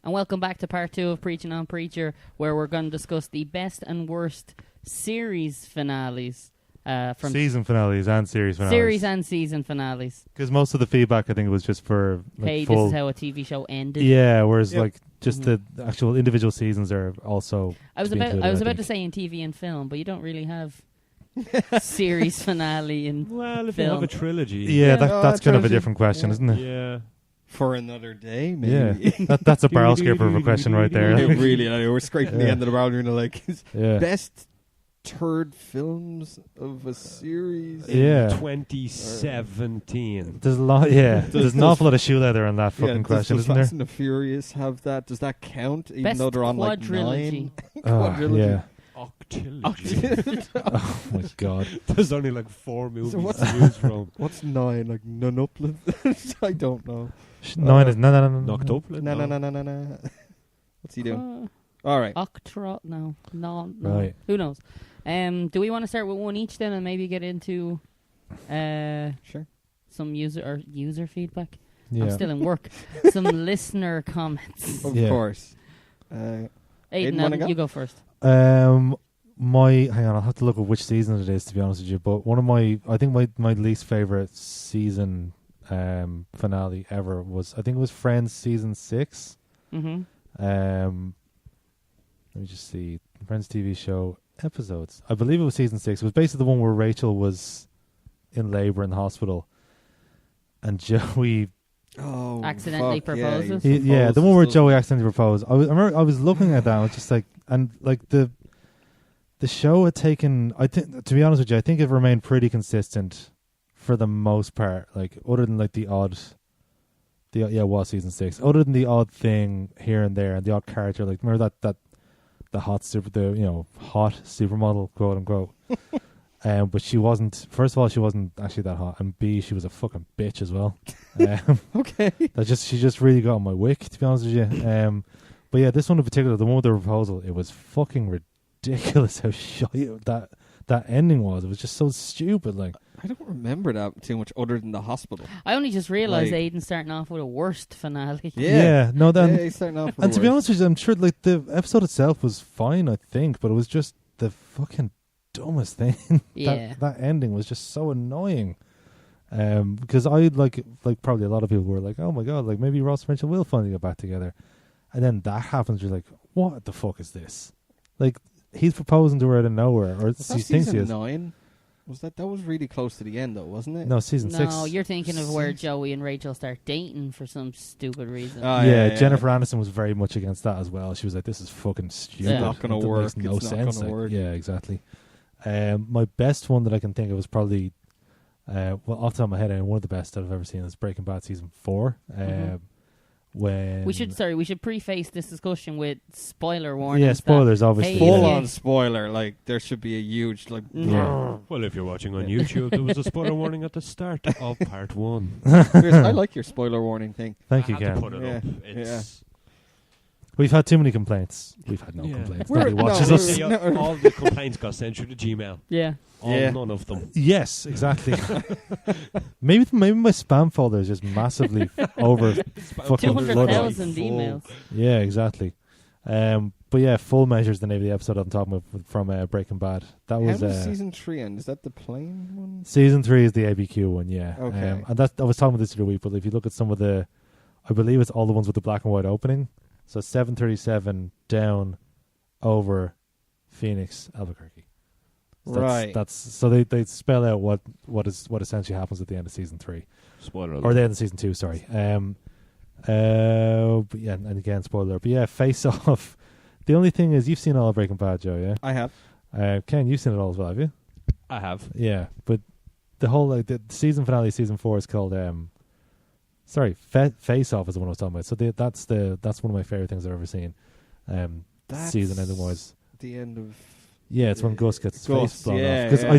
And welcome back to part 2 of Preaching on Preacher, where we're going to discuss the best and worst series finales from Season finales and series finales. series and season finales. Because most of the feedback, I think, was just for like, Hey, full. this is how a TV show ended. Yeah, whereas Yep. like just the actual individual seasons are also. I was to be about included, to say in TV and film, but you don't really have series finale in Well, if Film. you have a trilogy. Yeah, Oh, that's kind of a trilogy. different question, Yeah. isn't it? Yeah. For another day, Yeah, maybe. that's a barrel scraper of a question right there. It really, we're scraping the Yeah. end of the barrel. You're like, Yeah, best third films of a series. Yeah. 2017. there's a lot. Yeah, there's an awful lot of shoe leather on that fucking does question, isn't Fast there? and the Furious have that? Does that count? Even best though they're on like quadrilogy. 9? Oh, Quadrilogy. yeah. Octilogy. Oh my god. There's only like 4 movies So what's- to choose from. What's 9? Like nonuplet? I don't know. 9 is no. Knocked up. No. What's he doing? Uh, All right. Octro? No. Right. Who knows? Do we want to start with one each then, and maybe get into Sure. some user feedback? Yeah. I'm still in work. Some listener comments. Of Yeah. course. Aiden, wanna go? you go first. Hang on, I'll have to look at which season it is to be honest with you. But one of my least favorite season finale ever was, I think it was Friends season 6. Mm-hmm. Let me just see, Friends TV show episodes. I believe it was season 6. It was basically the one where Rachel was in labor in the hospital, and Joey. Oh, Accidentally fuck, yeah, proposes? he Yeah, the proposes one where to- Joey accidentally proposed. I remember I was looking at that. I was just like, and like the show had taken. I think, to be honest with you, I think it remained pretty consistent for the most part. Like other than like it was season 6. Other than the odd thing here and there, and the odd character, like remember that the hot supermodel, quote unquote. But she wasn't. First of all, she wasn't actually that hot, and B, she was a fucking bitch as well. Okay. She just really got on my wick, to be honest with you. But yeah, this one in particular, the one with the proposal, it was fucking ridiculous how shite that ending was. It was just so stupid. Like, I don't remember that too much other than the hospital. I only just realised Like- Aiden starting off with a worst finale. no, then. Yeah, he's starting off with And the to be worst. honest with you, I'm sure like the episode itself was fine, I think, but it was just the fucking dumbest thing. Yeah. that ending was just so annoying. Because I like probably a lot of people were like, oh my god, like maybe Ross and Rachel will finally get back together, and then that happens. You're like, what the fuck is this? Like he's proposing to her out of nowhere, or Was she that thinks he season is. 9? That was really close to the end though, wasn't it? No, season 6. No, you're thinking of where 6. Joey and Rachel start dating for some stupid reason. Yeah, Jennifer Aniston was very much against that as well. She was like, "This is fucking stupid. It's not gonna It work. Makes no It's not sense." gonna Like, work. yeah, exactly. My best one that I can think of was probably, off the top of my head, one of the best that I've ever seen is Breaking Bad season 4. When we should preface this discussion with spoiler warnings. yeah, spoilers obviously. Hey, Full yeah. on spoiler. Like there should be a huge like. Yeah. Well, if you're watching on YouTube, there was a spoiler warning at the start of part 1. I like your spoiler warning thing. Thank I you, had to Ken. put it Yeah, up. It's We've had too many complaints. We've had no Yeah. complaints. We're- Nobody watches no, us. we're- All the complaints got sent through the Gmail. Yeah. Yeah. None of them. Yes, exactly. maybe my spam folder is just massively over fucking flooded. 200,000 emails. Yeah, exactly. But yeah, Full Measure is the name of the episode I'm talking about from Breaking Bad. That How was does season 3 end? Is that the plane one? season 3 is the ABQ one. Yeah. Okay. And I was talking about this the other week, but if you look at some of the, I believe it's all the ones with the black and white opening. So 737 down over Phoenix, Albuquerque. So that's so they spell out what essentially happens at the end of season 3 Spoiler or alert. the end of season 2. Sorry. But yeah, and again, spoiler. But yeah, Face Off. The only thing is, you've seen all of Breaking Bad, Joe. Yeah, I have. Ken, you've seen it all as well, have you? I have. Yeah, but the whole the season finale, season 4 is called Face Off is the one I was talking about. So that's one of my favorite things I've ever seen. That's Season ending wise. the end of. Yeah, it's when Gus gets his Gus, face blown yeah, off. yeah.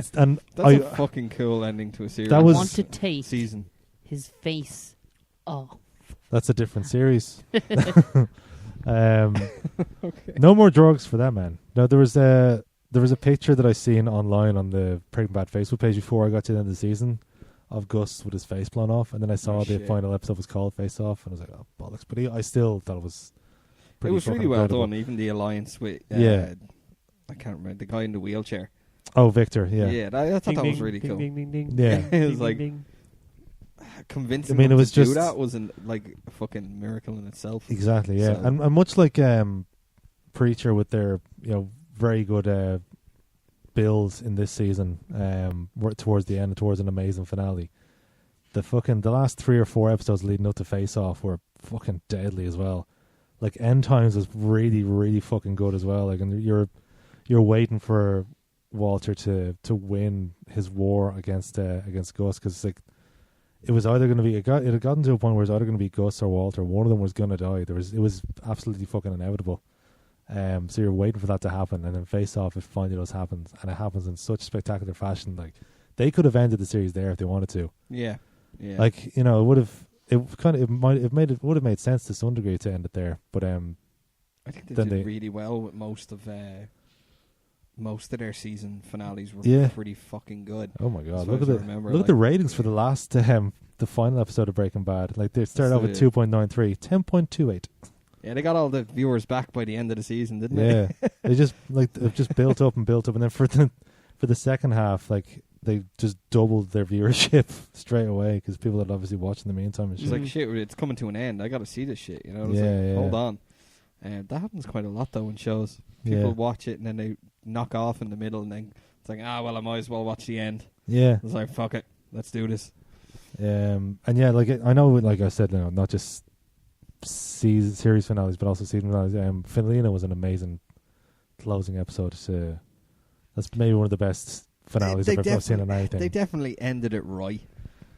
That's I a fucking cool ending to a series. That I was- want to take season. his face off. that's a different series. Okay. No more drugs for that man. No, there was a picture that I seen online on the Breaking Bad Facebook page before I got to the end of the season of Gus with his face blown off, and then I saw the shit. final episode was called Face Off, and I was like, oh bollocks! But I still thought it was It pretty was really fucking well incredible. done. Even the alliance with. Yeah. I can't remember the guy in the wheelchair. Oh, Victor, yeah, Yeah, I thought that was really cool. Ding, ding, ding, Yeah. It was like convincing. I mean, them it was to do just- that was like a fucking miracle in itself. exactly, yeah, So- and much like Preacher with their very good builds in this season, towards the end, towards an amazing finale. The last 3 or 4 episodes leading up to Face Off were fucking deadly as well. Like End Times was really, really fucking good as well. Like, and you're waiting for Walter to win his war against Gus, because like it was either going to be it had gotten to a point where it was either going to be Gus or Walter. One of them was going to die. It was absolutely fucking inevitable. So you're waiting for that to happen, and then Face Off, it finally does happen, and it happens in such spectacular fashion. Like they could have ended the series there if they wanted to. Yeah. Like it would have. It would have made sense to some degree to end it there, but I think they then did they- really well with most of their season finales were Yeah. pretty fucking good. oh my As god, far look as at I the remember, look at the like- ratings for the last the final episode of Breaking Bad. Like they started That's off with the- 2.93, 10.28. Yeah, they got all the viewers back by the end of the season, didn't Yeah, they? they just they've just built up and built up, and then for the second half, like they just doubled their viewership straight away because people had obviously watched in the meantime and It's shit. like, shit, it's coming to an end. I got to see this shit, you know? It's Yeah, like, yeah. hold on. That happens quite a lot, though, in shows. People Yeah. watch it and then they knock off in the middle and then it's like, well, I might as well watch the end. Yeah, It's like, fuck it. Let's do this. and yeah, like I know, like I said, not just series finales, but also season finales. Finalina was an amazing closing episode. That's maybe one of the best finales I've ever seen on anything. They definitely ended it right.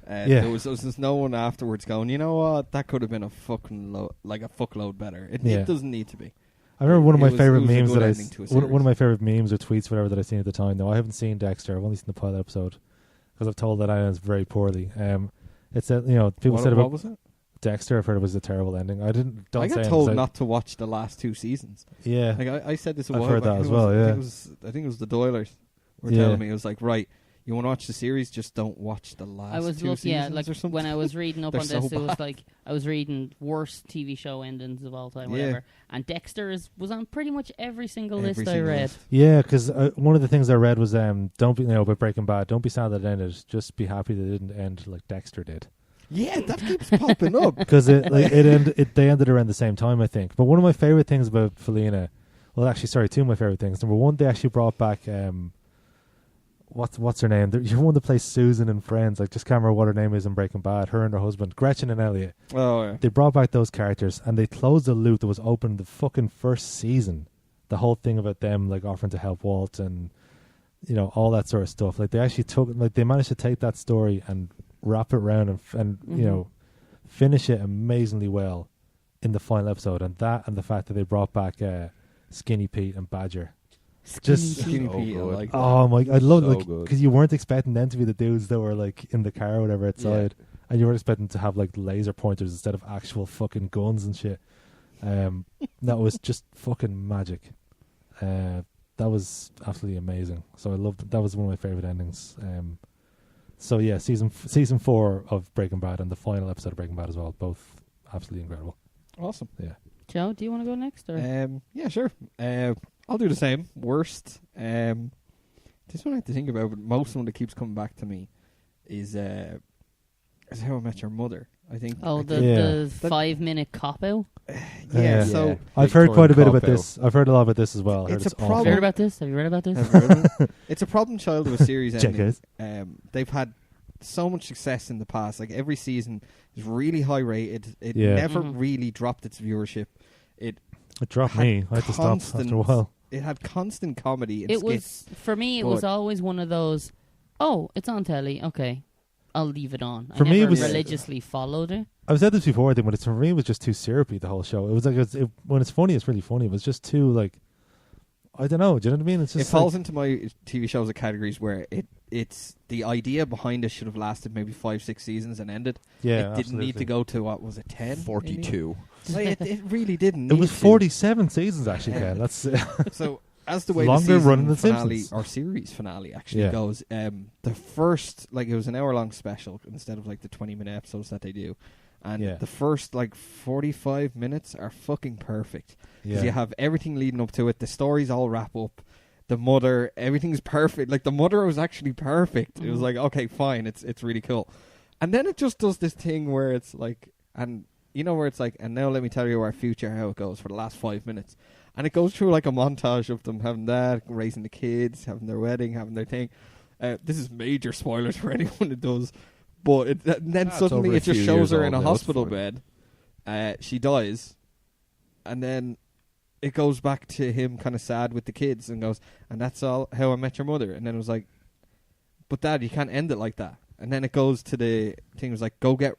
Yeah. There was no one afterwards going, you know what, that could have been a fucking a fuckload better. Yeah. It doesn't need to be. I remember one of my It was- favorite it was a memes good that ending to a one of series. my favorite memes or tweets, whatever, that I seen at the time. Though I haven't seen Dexter. I've only seen the pilot episode because I've told that ends very poorly. It's that people said what about was it? Dexter. I've heard it was a terrible ending. I didn't. Don't I say got it, told 'cause not to watch the last 2 seasons. Yeah, Like I said this a I've while heard back. that I as think it well, was- yeah. I think it was the Doilers were Yeah. telling me. It was like, right, you want to watch the series, just don't watch the last I was 2 looking, yeah, seasons like or something. when I was reading up They're on this, so it was bad. like I was reading worst TV show endings of all time, Yeah. whatever. And Dexter was on pretty much every single Every list I single read. list. yeah. Because one of the things I read was don't be about Breaking Bad. Don't be sad that it ended. Just be happy that it didn't end like Dexter did. Yeah, that keeps popping up. Because they ended around the same time, I think. But one of my favorite things about Felina, well, actually, sorry, 2 of my favorite things. Number 1, they actually brought back what's her name? You're one that plays Susan in Friends. Like, just can't remember what her name is in Breaking Bad. Her and her husband, Gretchen and Elliot. Oh, yeah. They brought back those characters and they closed the loop that was open in the fucking first season. The whole thing about them like offering to help Walt and all that sort of stuff. Like they actually they managed to take that story and wrap it around and finish it amazingly well in the final episode. And the fact that they brought back Skinny Pete and Badger. Just Skinny So Pete, I good. like that. oh my! I love So like good. because you weren't expecting them to be the dudes that were like in the car or whatever outside, and you weren't expecting to have like laser pointers instead of actual fucking guns and shit. That was just fucking magic. That was absolutely amazing. So I loved that. Was one of my favorite endings. So yeah, season 4 of Breaking Bad and the final episode of Breaking Bad as well, both absolutely incredible. Awesome. Yeah. Joe, do you want to go next? Or? Yeah, sure. I'll do the same. Worst. This one I have to think about, but most one that keeps coming back to me is How I Met Your Mother. I think. Oh, the 5-minute cop out. Yeah. So I've heard quite a bit about this. I've heard a lot about this as well. It's a awful. problem. Have you heard about this? Have you read about this? I've heard of it. It's a problem child of a series Check ending. it. They've had so much success in the past. Like every season is really high rated. It Yeah. never Mhm. really dropped its viewership. It It dropped had me. I had to stop constant- after a while. It had constant comedy and It skits. was, for me, it was always one of those, oh, it's on telly, okay, I'll leave it on. For I me, it never was- religiously followed it. I've said this before, I think, but for me, it was just too syrupy, the whole show. It was like, when it's funny, it's really funny. It was just too, like, I don't know. Do you know what I mean? It's It just falls into my TV shows of categories where it's the idea behind it should have lasted maybe 5-6 seasons and ended. yeah, It didn't need to go to, what was it, 10? 42. Like, it really didn't. It was need to. 47 seasons, actually, Ken. That's So as the way Longer the season running than finale Simpsons. or series finale actually Yeah. goes, the first, like, it was an hour-long special instead of like the 20-minute episodes that they do, and Yeah. the first like 45 minutes are fucking perfect because yeah. you have everything leading up to it. The stories all wrap up. The mother, everything's perfect. Like the mother was actually perfect. It was like, okay, fine, it's really cool, and then it just does this thing where it's like, and you know where it's like, and now let me tell you our future, how it goes for the last 5 minutes. And it goes through like a montage of them having that, raising the kids, having their wedding, having their thing. This is major spoilers for anyone that does. But and then That's suddenly over a it just few shows years her old in a now, it's hospital fine. bed. She dies. And then it goes back to him kind of sad with the kids and goes, and that's all How I Met Your Mother. And then it was like, but Dad, you can't end it like that. And then it goes to the thing, it was like, go get,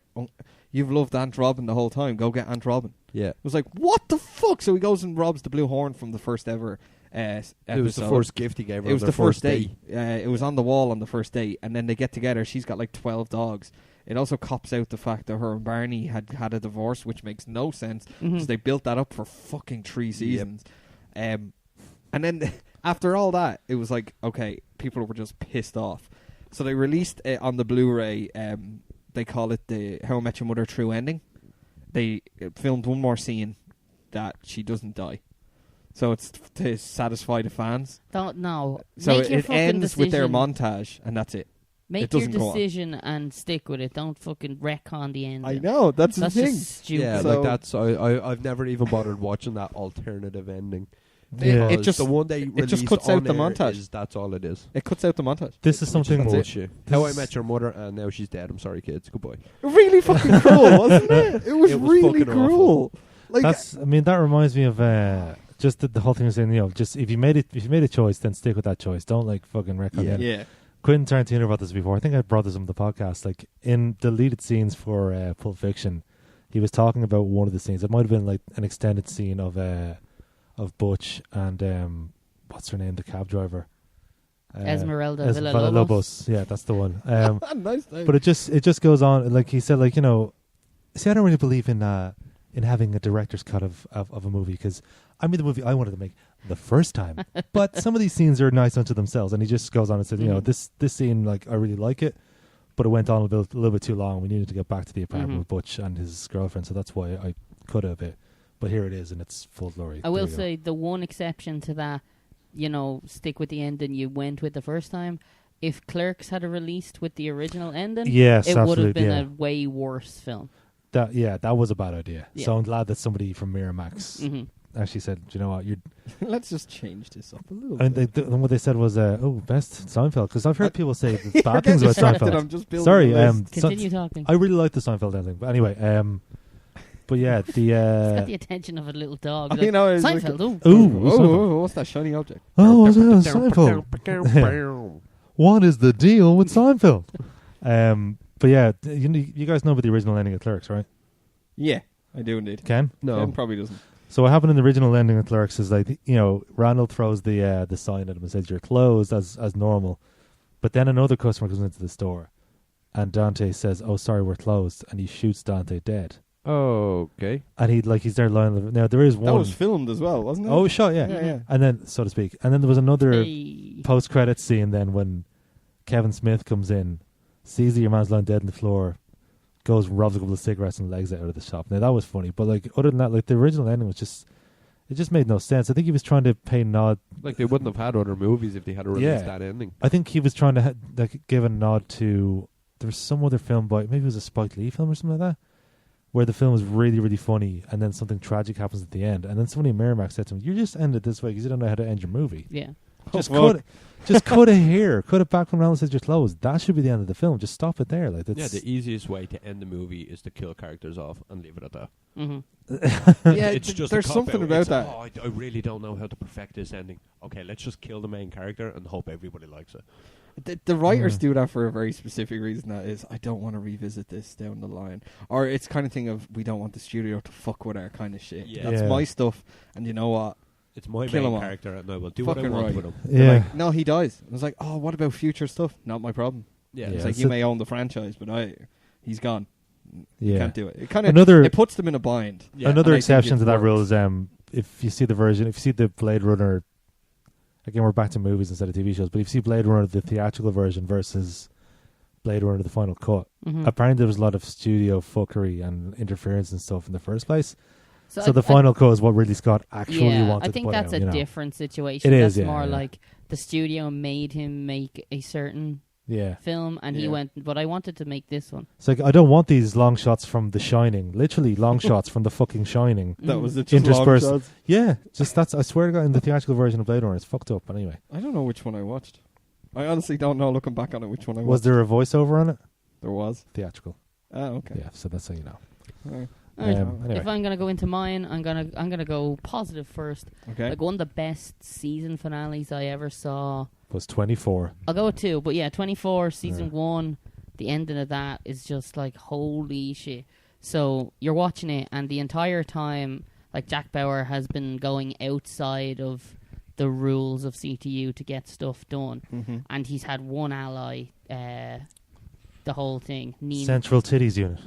you've loved Aunt Robin the whole time, go get Aunt Robin. Yeah. It was like, what the fuck? So he goes and robs the blue horn from the first ever episode. It was the first gift he gave her. It was on the their first day. It was on the wall on the first day, and then they get together. She's got like 12 dogs. It also cops out the fact that her and Barney had a divorce, which makes no sense because they built that up for fucking 3 seasons. And then after all that, it was like, okay, people were just pissed off. So they released it on the Blu-ray. They call it the How I Met Your Mother True Ending. They filmed one more scene that she doesn't die. So it's to satisfy the fans. Don't know. So Make your it fucking ends with their decision. montage, and that's it. Make It your doesn't go on. decision and stick with it. Don't fucking wreck on the end. I know, that's the thing. just stupid. Yeah, So- like that's I've never even bothered watching that alternative ending. Yeah. It just the one they released just cuts on out the air montage. is that's all it is. It cuts out the montage. This is something. That's it. Bullshit. How I Met Your Mother, and now she's dead. I'm sorry, kids. Goodbye. Really fucking cruel, wasn't it? It was really fucking awful. cruel. Like, I mean, that reminds me of just the whole thing of saying, just if you made a choice, then stick with that choice. Don't like fucking wreck on the end. yeah. Quentin Tarantino brought this before. I think I brought this on the podcast. Like in deleted scenes for Pulp Fiction, he was talking about one of the scenes. It might have been like an extended scene of Butch and what's her name, the cab driver, Esmeralda Villalobos. Yeah, that's the one. Nice name. But it just goes on. Like he said, like, see, I don't really believe in having a director's cut of a movie because I made the movie I wanted to make the first time. But some of these scenes are nice unto themselves, and he just goes on and says, this scene, like, I really like it, but it went on a little bit too long. We needed to get back to the apartment with Butch and his girlfriend, so that's why I cut it a bit. But here it is, and it's full glory. I will say the one exception to that, stick with the ending you went with the first time. If Clerks had released with the original ending, yes, it would have absolutely, been yeah. a way worse film. That was a bad idea. Yeah. So I'm glad that somebody from Miramax actually said, "Do you know what? You're." Let's just change this up a little And bit. and what they said was, best Seinfeld, because I've heard people say the You're bad getting things about distracted, Seinfeld. I'm just building Sorry, a list. Continue talking. I really like the Seinfeld ending, but anyway, but yeah, It's got the the attention of a little dog. I Like, know, it's like- Seinfeld, ooh. Seinfeld. What's that shiny object? What's Seinfeld? What is the deal with Seinfeld? But yeah, you guys know about the original ending of Clerks, right? Yeah, I do indeed. Ken? No. Ken probably doesn't. So what happened in the original ending of Clerks is like, Randall throws the sign at him and says, "You're closed," as normal. But then another customer comes into the store, and Dante says, "Oh, sorry, we're closed," and he shoots Dante dead. Okay. and he's there lying. Now there is one. That was filmed as well, wasn't it? Oh, shot, yeah. yeah. And then, so to speak, and then there was another Hey. post-credit scene. Then when Kevin Smith comes in, sees that your man's lying dead on the floor, goes and robs a couple of cigarettes and legs it out of the shop. Now that was funny, but like other than that, like the original ending was just. It just made no sense. I think he was trying to pay nod. Like they wouldn't have had other movies if they had released Yeah. that ending. I think he was trying to give a nod to. There was some other film by maybe it was a Spike Lee film or something like that, where the film was really really funny, and then something tragic happens at the end, and then somebody in Merrimack said to him, "You just end it this way because you don't know how to end your movie. Yeah. Just cut it here, cut it back when Alan says you're closed. That should be the end of the film. Just stop it there. Like that's Yeah, the easiest way to end the movie is to kill characters off and leave it at that. Mm-hmm. Yeah, It's just there's a something cop-out. about It's, that. Oh, I really don't know how to perfect this ending. Okay, let's just kill the main character and hope everybody likes it. The writers do that for a very specific reason. That is, I don't want to revisit this down the line, or it's kind of thing of we don't want the studio to fuck with our kind of shit. Yeah. That's Yeah. my stuff, and you know what? It's my Kill main him off. character, and I will do what I Fucking want right. with him. yeah. Like, no, he dies. I was like, oh, what about future stuff? Not my problem. Yeah, Yeah. It's like it's you a- may own the franchise, but he's gone. You Yeah. can't do it. It kind of Another it puts them in a bind. Yeah. another And I think exception it to that works. rule is if you see the Blade Runner. Again, we're back to movies instead of TV shows. But if you see Blade Runner, the theatrical version versus Blade Runner, the final cut, Mm-hmm. apparently there was a lot of studio fuckery and interference and stuff in the first place. So I- the final cut is what Ridley Scott actually yeah, wanted I think to put that's out, a you know. different situation. It That's is, yeah, more yeah. like the studio made him make a certain Yeah. film, and he Yeah. went, but I wanted to make this one. It's like, I don't want these long shots from The Shining. Literally long shots from The fucking Shining. That Mhm. was it. Just long Interspersed. shots. Yeah, just that's, I swear to God, in the theatrical version of Blade Runner, it's fucked up. But anyway, I don't know which one I watched. I honestly don't know. Looking back on it, which one I watched. was there a voiceover on it? There was. Theatrical. Oh, okay. Yeah, so that's how you know. Alright. Alright. Anyway. If I'm gonna go into mine, I'm gonna go positive first. Okay. Like one of the best season finales I ever saw. Was 24. I'll go with 2, but yeah, 24 season Yeah. 1. The ending of that is just like holy shit. So you're watching it, and the entire time, like Jack Bauer has been going outside of the rules of CTU to get stuff done, Mm-hmm. and he's had one ally. The whole thing, Nina, Central Titties Unit.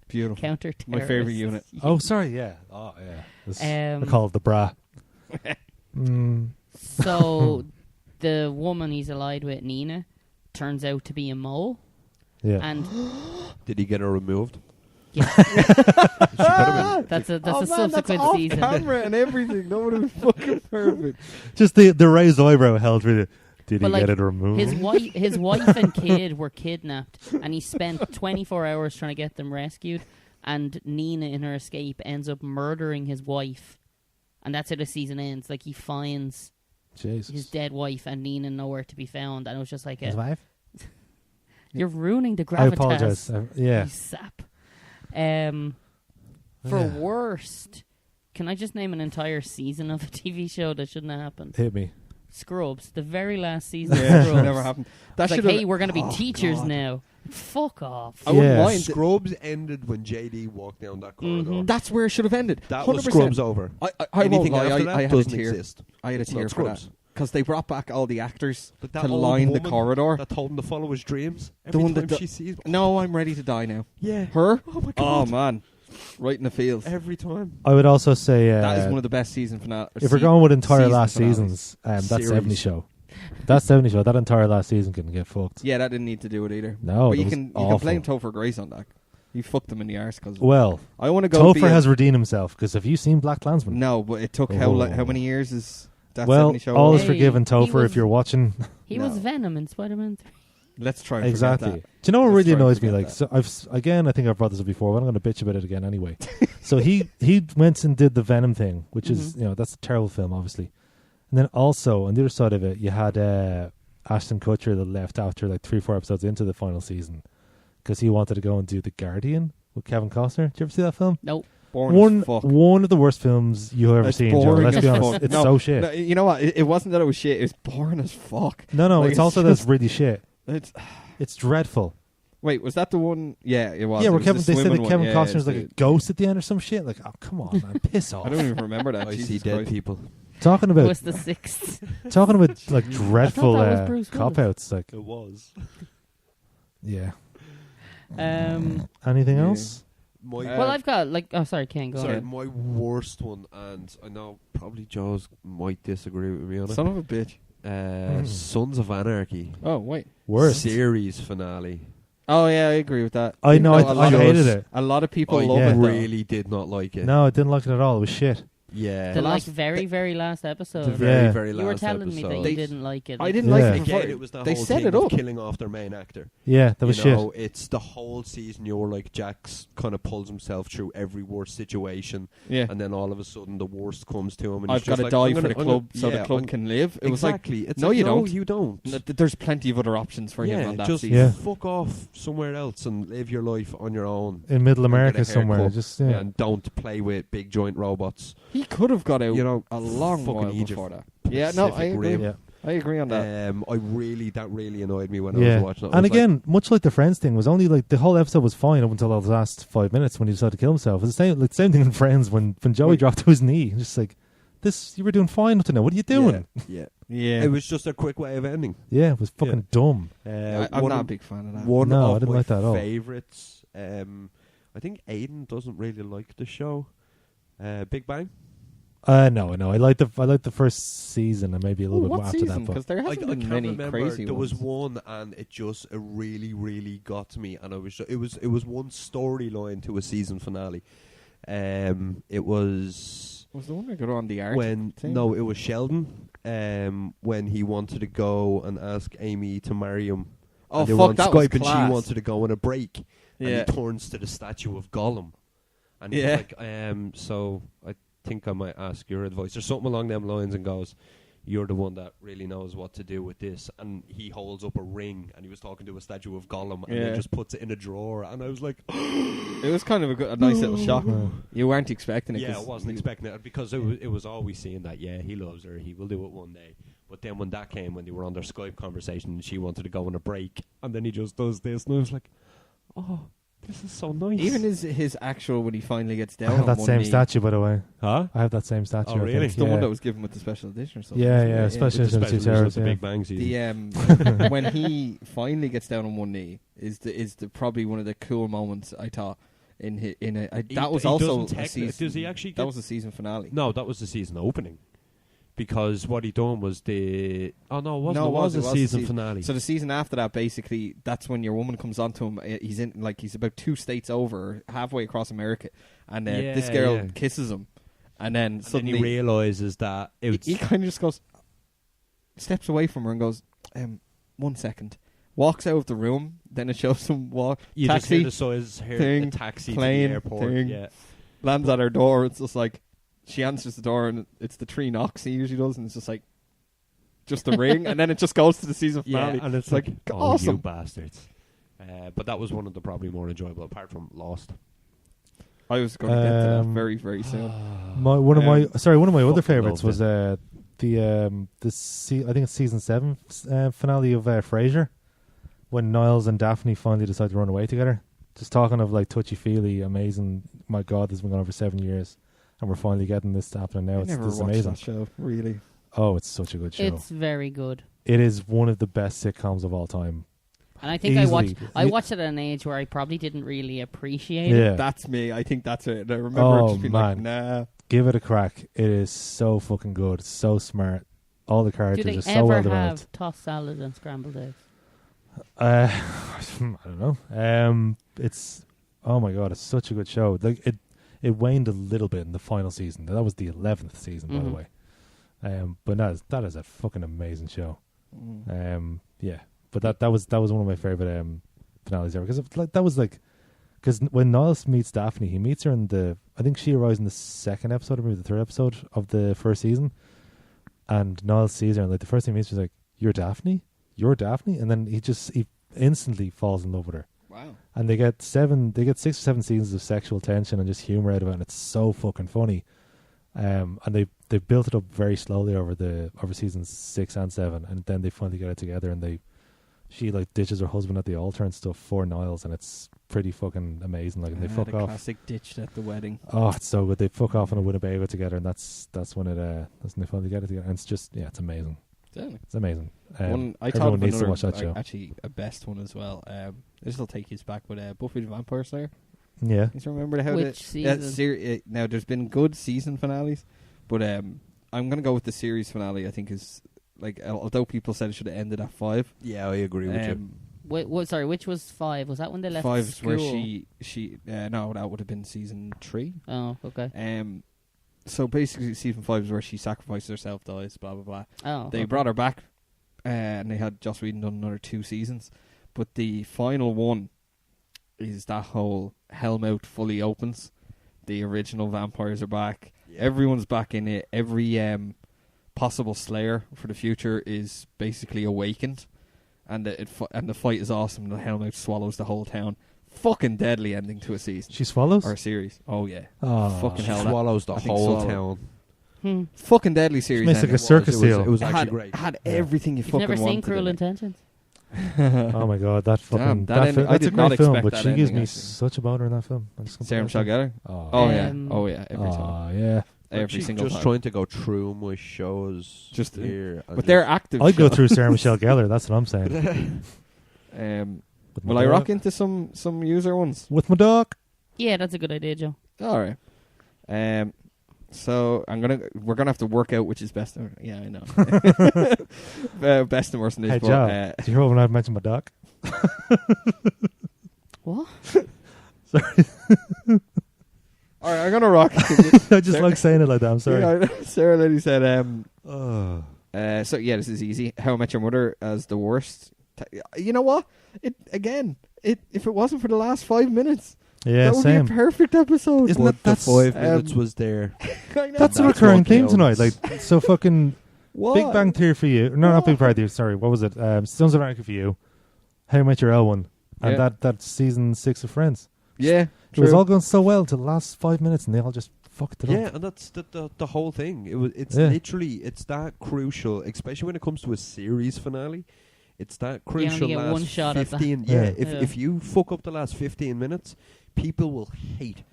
Beautiful. counter My favourite unit. Oh, sorry, yeah. Oh, yeah. I Um, call it the bra. Mm. So the woman he's allied with, Nina, turns out to be a mole, Yeah. and Did he get her removed? yeah, She could have that's a Oh, man, subsequent that's off season. camera and everything. That would have been fucking perfect. Just the raised eyebrow held through the. Did But, he like, get it removed? His wife and kid were kidnapped, and he spent 24 hours trying to get them rescued. And Nina, in her escape, ends up murdering his wife, and that's how the season ends. Like he finds Jesus. his dead wife, and Nina nowhere to be found. And it was just like, His wife? you're ruining the I gravitas. apologize. Yeah. You sap. For Yeah. worst, can I just name an entire season of a TV show that shouldn't have happened? Hit me. Scrubs, the very last season of Yeah, Scrubs. never happened. That It's like, should hey, we're going to be Oh, teachers God. now. Fuck off. I wouldn't Yeah. mind. Scrubs ended when JD walked down that corridor. Mhm. That's where it should have ended. That was 100%. Scrubs over. I won't Anything lie. after that I had a doesn't tear. exist. I had a It's not tear for that Scrubs. because they brought back all the actors But that to old line the woman corridor. that told him to follow his dreams. The Every one time that she sees, No, I'm ready to die now. yeah, Her? oh my Oh god, man, right in the field. every time. I would also say. That is one of the best season finales. if we're going with entire season last finales. seasons, that Series. 70 show. That 70 show, that entire last season can get fucked. Yeah, that didn't need to do it either. No, but it you was can awful. blame Topher Grace on that. He fucked them in the arse because Well, I want to go. Topher has redeemed himself, because have you seen Black Klansman? No, but it took Oh. how many years is that Well, 70 show? all is Hey, forgiven, he Topher, was- if you're watching. He No. was Venom in Spider-Man 3. Let's try and Exactly. forget Do you know what Let's really try and annoys me? forget Like, that. so I think I've brought this up before, but I'm going to bitch about it again anyway. So he went and did the Venom thing, which is, Mhm. that's a terrible film, obviously. And then also, on the other side of it, you had Ashton Kutcher that left after like 3-4 episodes into the final season because he wanted to go and do The Guardian with Kevin Costner. Did you ever see that film? Nope. Boring as fuck. One of the worst films you've ever It's seen, Joe. boring Let's as be honest. fuck. It's No, so shit. No, you know what? It wasn't that it was shit. It was boring as fuck. No, Like, it's it's also just- that's really shit. It's, It's dreadful. wait, was that the one? Yeah, it was. Yeah, It where was Kevin, the they said swimming that one. Kevin Yeah, Costner's it's like a ghost at the end or some shit. Like, oh, come on, man. Piss off. I don't even remember that. I see Jesus dead Christ. people. Talking It about was the 6th. like dreadful that was Bruce Willis. cop outs. Like, It was. yeah. Um, Anything Yeah. else? well, I've got sorry, Ken, go Sorry, ahead. my worst one, and I know probably Jaws might disagree with me on it. Son of a bitch. Sons of Anarchy. Oh, wait. Worst. Series finale. Oh, yeah, I agree with that. I know, I hated just- it. A lot of people I love it, though. really did not like it. No, I didn't like it at all. It was shit. Yeah. The last- very, very last episode. The very, Yeah. very last You were telling me episode. that you didn't like it. I didn't Yeah. like it before. Again, it was the They whole set thing it of up. killing off their main actor. Yeah, that was shit. It's the whole season. You're like, Jax kind of pulls himself through every worst situation, Yeah. and then all of a sudden the worst comes to him. And I've he's got just to like, die I'm for gonna- the I'm club gonna- so yeah, the club I'm- can live. It was exactly. like, It's no, like, you no, don't. you don't. There's plenty of other options for him Yeah, on that just season. Yeah. fuck off somewhere else and live your life on your own. In Middle And get America a somewhere. haircut. Just And don't play with big joint robots. He could have got out You know, a long fucking while Egypt. before that. Yeah, no, I Pacific agree. Rim. yeah. I agree on that. That really annoyed me when I Yeah. was watching it. I And was again, much like the Friends thing, was only like the whole episode was fine up until the last 5 minutes when he decided to kill himself. It's the same thing in Friends when Joey Wait. dropped to his knee. Just like, this, you were doing fine up to now. What are you doing? Yeah. Yeah. It was just a quick way of ending. Yeah, it was fucking dumb. I'm one not a of- big fan of that. One No, I of didn't my like that at all. favorites. I think Aiden doesn't really like the show. Big Bang. No. I like the first season and maybe a little bit What more after season? that. But Because there I hasn't been can't many remember. crazy There ones. was one, and it really, really got to me. And it was one storyline to a season finale. It was Was the one that got on the art? when thing? it was Sheldon. When he wanted to go and ask Amy to marry him. Oh, and they fuck, were on that was Skype, and class. she wanted to go on a break. Yeah. And he turns to the statue of Gollum, and he's Yeah. like, "So I think I might ask your advice, or something along them lines," and goes, "You're the one that really knows what to do with this." And he holds up a ring, and he was talking to a statue of Gollum, and Yeah. he just puts it in a drawer, and I was like, It was kind of a nice little shock. You weren't expecting it. "Yeah, I 'cause wasn't expecting it," because it was always seeing that, yeah, he loves her, he will do it one day. But then when that came, when they were on their Skype conversation, and she wanted to go on a break, and then he just does this, and I was like, "Oh, this is so nice." Even his actual, when he finally gets down I have on that one same knee, statue, by the way. huh? I have that same statue. Oh, I really? think. It's the Yeah. one that was given with the special edition or something. Yeah, isn't it? yeah, special With the edition of special Two edition Towers. of the Yeah. Big Bang season. The when he finally gets down on one knee is the probably one of the cool moments I thought that was He also doesn't a techni- season. does he actually That get- was the season finale. No, that was the season opening. Because what he done was it wasn't. No, it was it the was season the finale. So the season after that, basically, that's when your woman comes onto him. He's about 2 states over, halfway across America, and this girl yeah. kisses him, and then and suddenly then he realizes that it's he kind of just goes, steps away from her and goes, 1 second, walks out of the room. Then it shows him walk. you just taxi hear the size, hear thing, a taxi plane to the airport. thing. Yeah, lands at her door. It's just like she answers the door, and it's the 3 knocks he usually does, and it's just like just a ring, and then it just goes to the season finale. and it's like like, oh, awesome. you bastards. But that was one of the probably more enjoyable, apart from Lost. I was going to get to that Um, very, very soon. One of my other fucking favorites loved was I think it's season 7 finale of Frasier, when Niles and Daphne finally decide to run away together. Just talking of like touchy feely, amazing. My God, this has been going on for 7 years, and we're finally getting this happening now. I It's never this is watched amazing. that show, really. Oh, it's such a good show. It's very good. It is one of the best sitcoms of all time. And I think Easily. I watched it at an age where I probably didn't really appreciate it. Yeah, That's me. I think that's it. I remember Oh, just being like, man. nah. give it a crack. It is so fucking good. It's so smart. All the Do characters they are so ever well have developed. tossed salad and scrambled eggs? I don't know. It's oh my God, it's such a good show. Like it waned a little bit in the final season. That was the 11th season, by the Mhm. way. But that is a fucking amazing show. Yeah. But that was one of my favorite finales ever, because when Niles meets Daphne, he meets her I think she arrives in the 2nd episode or maybe the 3rd episode of the 1st season, and Niles sees her, and like the first thing he meets, she's like, "You're Daphne? You're Daphne?" And then he instantly falls in love with her. Wow. And they get 6 or 7 seasons of sexual tension and just humor out of it, and it's so fucking funny. And they built it up very slowly over seasons 6 and 7, and then they finally get it together, and she like ditches her husband at the altar and stuff for Niles, and it's pretty fucking amazing. Like, and they fuck the off. classic ditched at the wedding. Oh, it's so good. They fuck off on a Winnebago together, and that's when they finally get it together. And it's just it's amazing. Certainly. It's amazing. One I thought Everyone of needs to another, watch that show. actually a best one as well. This will take you back with Buffy the Vampire Slayer. Yeah. You remember how Which season? now there's been good season finales, but I'm gonna go with the series finale. I think is like, although people said it should have ended at 5. Yeah, I agree with you. Wait, sorry, which was 5? Was that when they left 5 is school? where she no, that would have been season 3. Oh, okay. So basically, season 5 is where she sacrifices herself, dies, blah blah blah. Oh, They brought her back, and they had Joss Whedon done another 2 seasons, but the final one is that whole Hellmouth fully opens. The original vampires are back. Yeah. Everyone's back in it. Every possible slayer for the future is basically awakened, and the fight is awesome. The Hellmouth swallows the whole town. Fucking deadly ending to a season. She swallows? Or a series. Oh yeah. Oh. Fucking She hell. swallows the whole town. Fucking deadly series. Makes like a circus seal. It was It actually had, great. had everything You've fucking never seen wanted Cruel in it. Intentions? Oh my god, that fucking Damn, that I that's a did not great film, expect but that she gives ending, me actually. such a boner in that film. Sarah Michelle Gellar? Oh, Oh yeah. Um, Oh yeah. Every time. oh yeah. Every She's single just time. trying to go through my shows Just, here. But they're active. I'd go shows. through Sarah Michelle Gellar. That's what I'm saying. With my Will I dog. rock into some user ones? With my dog? Yeah, that's a good idea, Joe. All right. So we're gonna have to work out which is best. Yeah, I know. Best and worst in this. Hey, but, Joe. Do you hear when I mentioned my dog? What? all right, I'm gonna rock. I just like saying it like that. I'm sorry. Yeah, Sarah Lady said. Oh. So yeah, this is easy. How I Met Your Mother as the worst. You know what? If it wasn't for the last 5 minutes, Yeah, that would same. be a perfect episode. Isn't But it? the That's 5 minutes was there. I know. That's a That's recurring what theme counts. tonight. Like, so fucking What? Big Bang Theory for you. No, not What? Big Bang Theory. Sorry, what was it? Sons of Anarchy for you. How I Met Your L1. And Yeah. that season 6 of Friends. Yeah, It was true. all going so well till the last 5 minutes, and they all just fucked it Yeah, up. and that's the whole thing. It's Yeah. literally it's that crucial, especially when it comes to a series finale. It's that You only crucial get last one shot at that. 15. Yeah. Yeah, Yeah. if you fuck up the last 15 minutes, people will hate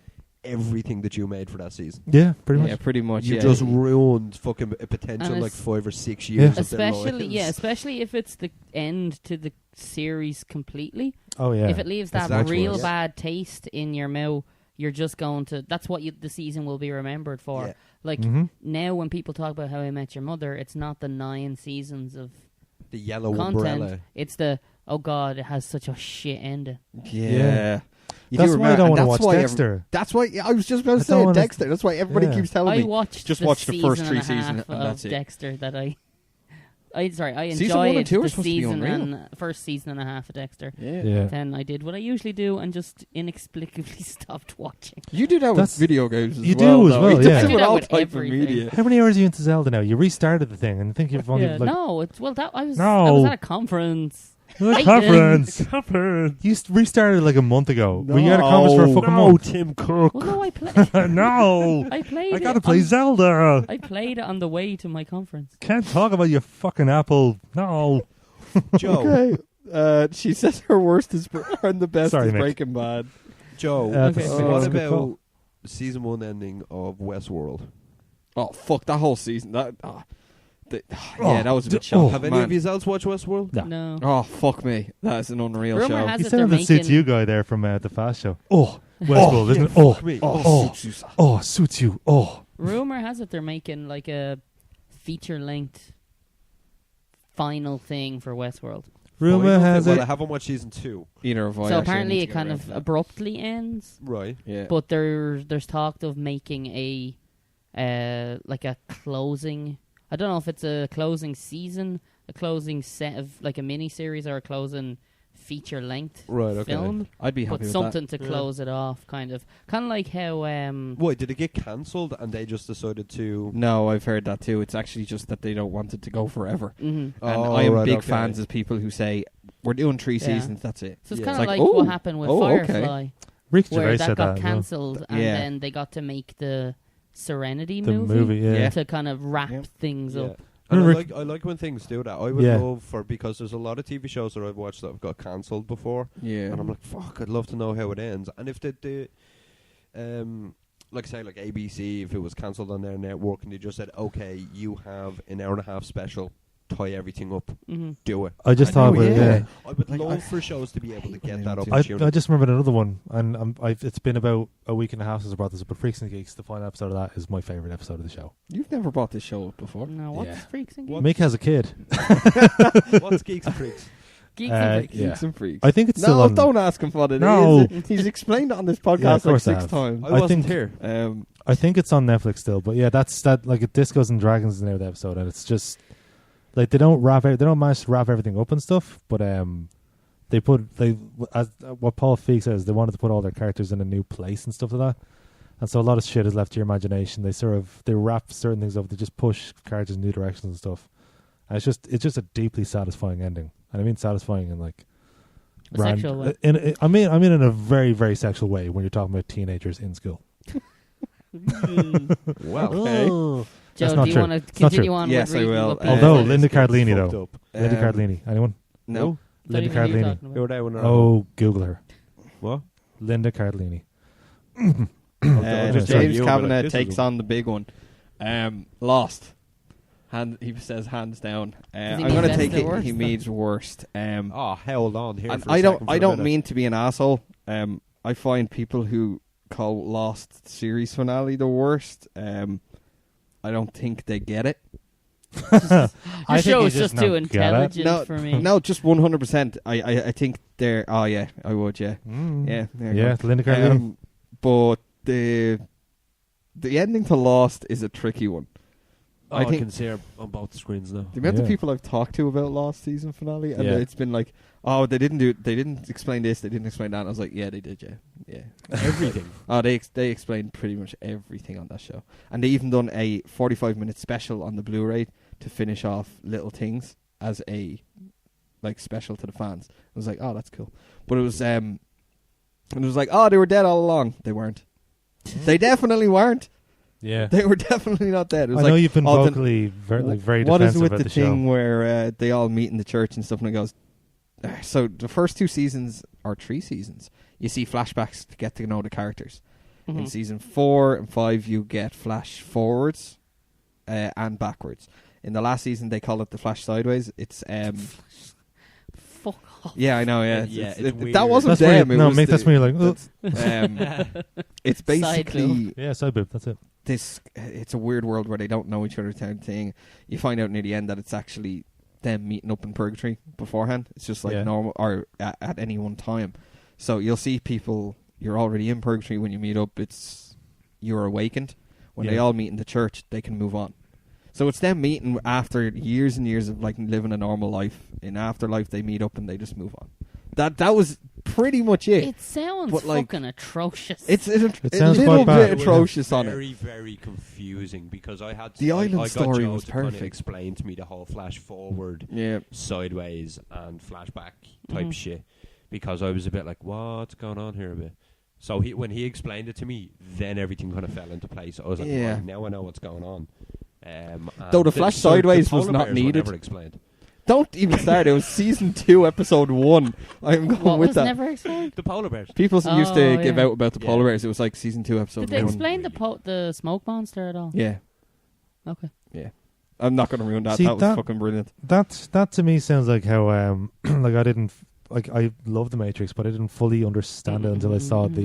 everything that you made for that season. Yeah, pretty Yeah, much. pretty much. You yeah. just ruined fucking a potential And like it's- 5 or 6 Yeah. years of their Especially, lives. yeah, especially if it's the end to the series completely. Oh, yeah. If it leaves that Exactly. real Yeah. bad taste in your mouth, you're just going to. That's what the season will be remembered for. Yeah. Like Mhm. now, when people talk about How I Met Your Mother, it's not the 9 seasons of The yellow content. umbrella. It's the oh god, it has such a shit ending. Yeah. You That's do why I remember- don't and want to that's watch why Dexter. That's why I was just about I to don't say wanna- Dexter. That's why everybody Yeah. keeps telling I me. watched just the watch the first season 3 and a seasons half and that's of it. Dexter that I enjoyed Season 1 and 2 are the supposed to be season unreal. and first season and a half of Dexter. Yeah. Then I did what I usually do and just inexplicably stopped watching. You do that with That's- video games as you well. do as though. well, You yeah. do I it do with that all with type of everything. media. How many hours are you into Zelda now? You restarted the thing, and I think you've only Yeah, like no, it's that I was No. at a conference. conference. You restarted it like a month ago. Were you at a conference for a fucking month? Tim Cook. Well, no, I played. No, I played. I gotta it play on- Zelda. I played it on the way to my conference. Can't talk about your fucking Apple. No. Joe, Okay. She says her worst is and the best Sorry, is Mick. Breaking Bad. Joe, Okay. what that's a good about call. season 1 ending of Westworld? Oh fuck that whole season. That Oh, yeah, that was a bit oh. shocking. Have any of you else watched Westworld? No. No. Oh fuck me, that is an unreal Rumor show. has You it they're sound that suits making. you guy there from the Fast Show. Oh, Westworld, isn't it? Oh, me. oh, suits you. Oh, Rumor has it they're making like a feature-length final thing for Westworld. rumor has Well, it. I haven't watched season 2. Either of I So actually apparently need it to get kind around of to that. abruptly ends, Right. Yeah. but there's talk of making a like a closing. I don't know if it's a closing season, a closing set of like a mini series, or a closing feature length Right, okay. film, I'd be happy but with something that. to close it off, kind of like how Wait, did it get cancelled and they just decided to... No, I've heard that too. It's actually just that they don't want it to go forever. mhm. And Oh, I am right, big okay. fans of people who say we're doing 3 Yeah. seasons. That's it. So it's Yeah. kind It's of like, like oh, what happened with oh, okay. Firefly, Ricky where Gervais that said got that. as well. cancelled, and Yeah. then they got to make the Serenity The movie, movie, yeah. Yeah. to kind of wrap Yeah. things Yeah. up. And Remember- I like when things do that. I would Yeah. love because there's a lot of TV shows that I've watched that have got cancelled before. Yeah. And I'm like, fuck, I'd love to know how it ends. And if the like say like ABC, if it was cancelled on their network and they just said, okay, you have an hour and a half special, tie everything up, Mm-hmm. do it. I just thought, I would love for shows to be able to get that opportunity. I just remembered another one, and it's been about a week and a half since I brought this up. But Freaks and Geeks, the final episode of that is my favorite episode of the show. You've never brought this show up before. No, what's Yeah. Freaks and Geeks? Mick has a kid. What's Geeks and Freaks? Geeks and Freaks. Yeah. Geeks and Freaks. I think it's still No, on. don't ask him what it No. is. He's explained it on this Yeah, podcast of course I 6 have. times. I I wasn't think- here. I think it's on Netflix still, but yeah, that's like Discos and Dragons is the name of the episode, and it's just like they don't manage to wrap everything up and stuff, but they as what Paul Feig says, they wanted to put all their characters in a new place and stuff like that, and so a lot of shit is left to your imagination. They wrap certain things up, they just push characters in new directions and stuff, and it's just a deeply satisfying ending, and I mean satisfying in like. A sexual way. I mean in a very, very sexual way when you're talking about teenagers in school. Well, Okay. Joe, That's not do you true. want to It's not continue true. on Yes, with I reading will. what people Although said? Linda Cardellini, fucked though. up. Linda Cardellini. Anyone? No. Don't Linda even know who you're Cardellini. talking about. Who are they when they're Oh, Google her. what? Linda Cardellini. just sorry, James you, but Kavanagh this takes is- on the big one. Lost. He says hands down. he I'm mean going to best take or it. worst, He then? means worst. Oh, hold on here. And For a I second for don't. I a don't minute. mean to be an asshole. I find people who call Lost series finale the worst. I don't think they get it. Your I think show you is just just too don't get it. intelligent for me. No, just 100%. I think they're. Oh yeah, I would. Yeah, yeah. There you Yeah, go. Linda Cardellini. But the ending to Lost is a tricky one. Oh, I I think- can see her on both screens now. The amount of Yeah. people I've talked to about Lost season finale, and Yeah. it's been like, oh, they didn't explain this, they didn't explain that. And I was like, yeah, they did, yeah. Everything. Oh, they explained pretty much everything on that show, and they even done a 45-minute special on the Blu-ray to finish off Little Things as a like special to the fans. I was like, oh, that's cool. But it was like, oh, they were dead all along. They weren't. They definitely weren't. Yeah. They were definitely not dead. It was I like, know you've been oh, then- vocally very what is defensive it with about the the thing show. where they all meet in the church and stuff, and it goes, so the first 2 seasons or 3 seasons, you see flashbacks to get to know the characters. Mhm. In season 4 and 5, you get flash forwards and backwards. In the last season, they call it the flash sideways. It's Fuck off. yeah, I know, yeah, Yeah, it's that weird. wasn't That's where them. you, It no, was mate, that's the- when you're like, it's Side basically yeah, side boob, that's it. this. It's a weird world where they don't know each other type thing. You find out near the end that it's actually them meeting up in purgatory beforehand. It's just like Yeah. normal, or at any one time. So you'll see people. You're already in purgatory when you meet up. You're awakened. When they Yeah. all meet in the church, they can move on. So it's them meeting after years and years of like living a normal life. In afterlife, they meet up and they just move on. That was pretty much it. It sounds But, like, fucking atrocious. It's a sounds little quite bad. bit atrocious on it. Very, very confusing because I had The island I got story Joe was to kinda perfect. explain to me the whole flash forward, Yeah. sideways, and flashback type Mhm. shit because I was a bit like, what's going on here a bit. So when he explained it to me, then everything kind of fell into place. I was like, Yeah. right, now I know what's going on. Though the flash sideways was polar not bears were needed. never explained. Don't even start. It was season 2, episode 1. I'm going what with was that. never explained? The polar bears. People used to Oh, give yeah. out about the Yeah. polar bears. It was like season 2, episode Did they 1. explain the smoke monster at all? Yeah. Okay. I'm not going to ruin that. See, that was that- fucking brilliant. That to me sounds like how like I didn't like I love the Matrix, but I didn't fully understand it until I saw the.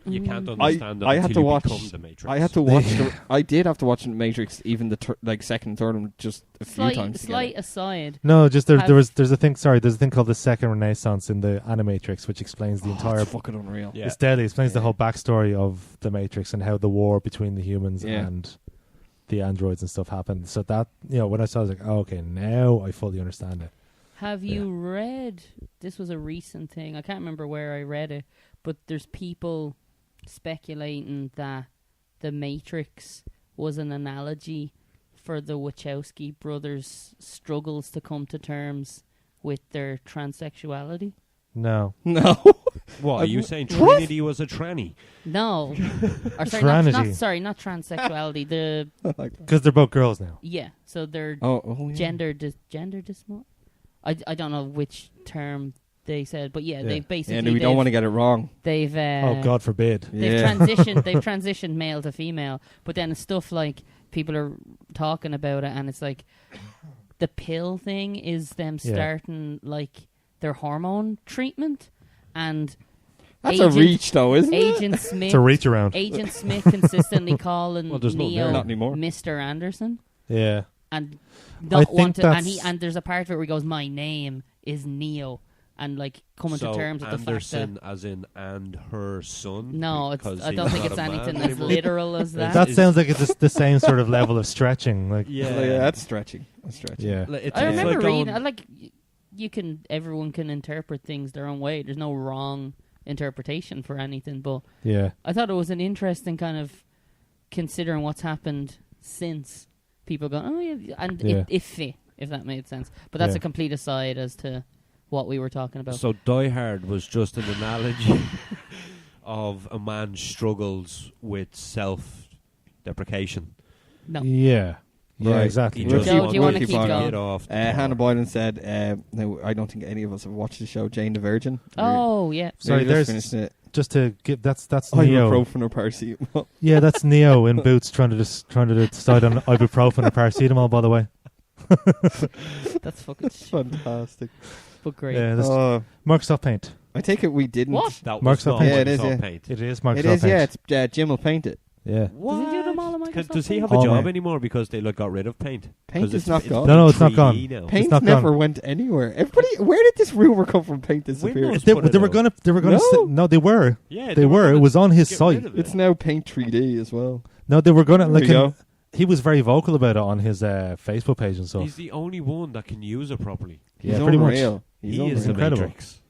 You can't Mm. understand I it had until to you watch- become the Matrix. I had to watch. I did have to watch the Matrix, even the like second and third one, just a few Slight, times. to get slight it. aside. No, just Have- there's a thing. Sorry, there's a thing called the Second Renaissance in the Animatrix, which explains the entire. It's fucking unreal. Yeah. It's deadly. It explains the Yeah. whole backstory of the Matrix and how the war between the humans Yeah. and the androids and stuff happened. So that when I saw, it, I was like, oh, okay, now I fully understand it. Have you read? This was a recent thing. I can't remember where I read it, but there's people speculating that the Matrix was an analogy for the Wachowski brothers' struggles to come to terms with their transsexuality. No, No. What, are you saying What? Trinity was a tranny? No, or sorry, Tranity. not transsexuality. The because they're both girls now. yeah, so they're Oh, yeah. gender dysmorph. I don't know which term they said, but yeah, Yeah. they've basically And we don't want to get it wrong. they've Oh God forbid. they've Yeah. transitioned male to female, but then it's stuff like people are talking about it, and it's like the pill thing is them starting like their hormone treatment, and That's a reach, though, isn't it? Agent Smith. It's a reach around. Agent Smith consistently calling Well, there's no Neo there. Not anymore. Mr. Anderson, Yeah. and I not think want to. that's- And there's a part of it where he goes, "My name is Neo," and like coming So to terms with the fact Anderson, that. as in, and her son. No, because I he's don't think not it's a man anything as anymore. literal as that. That sounds like it's the same sort of level of stretching. Like, Yeah, Like, that's stretching. That's stretching. yeah. Like, it's I remember like reading. going- You can. Everyone can interpret things their own way. There's no wrong interpretation for anything. But Yeah. I thought it was an interesting kind of considering what's happened since people go, oh yeah, and Yeah. if that made sense. But that's Yeah. a complete aside as to what we were talking about. So Die Hard was just an analogy of a man's struggles with self-deprecation. No. Yeah. Yeah, Right. exactly. He Joe, just do you wanted wanna to keep get going? off the Hannah bar. Boylan said, no, I don't think any of us have watched the show Jane the Virgin. Oh yeah. Sorry, Nearly just there's finished it. just to give that's Neo. Ibuprofen or paracetamol. Yeah, that's Neo in boots trying to decide on ibuprofen or paracetamol. By the way, That's fucking Fantastic. but great. yeah, this Oh, Microsoft Paint. I take it we didn't. What? That Mark's was up not paint. Yeah, it is, Microsoft yeah. Paint. It is Microsoft It is, Paint. yeah. It's Jim will paint it. Yeah. Does he do them all on Microsoft Does he Paint? have a Oh, job my. anymore because they got rid of Paint? Paint 'Cause is not gone. No, it's not gone. 3D now. Paint not never gone. went anywhere. Everybody, where did this rumor come from? Paint disappeared. Windows They, put it they were out. gonna. They were gonna. No. No, they were. Yeah, They were. It gonna was on his get site. rid of it. It's now Paint 3D as well. No, they were gonna. There Like, we go. he was very vocal about it on his Facebook page and stuff. He's the only one that can use it properly. Yeah, He's pretty much. unreal. He's He is the unreal. incredible. Matrix.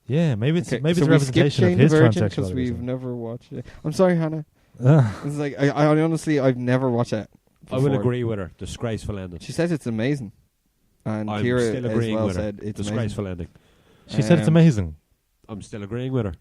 Yeah, maybe it's Okay, maybe so it's a we skipped representation of Jane his the Virgin because transsexuality. we've never watched it. I'm sorry, Hannah. Ah. It's like I honestly I've never watched it. I will before. agree with her. Disgraceful ending. She says it's amazing, and I'm Kira still as agreeing well with her. said it's Disgraceful ending. She said it's Um, amazing. I'm still agreeing with her.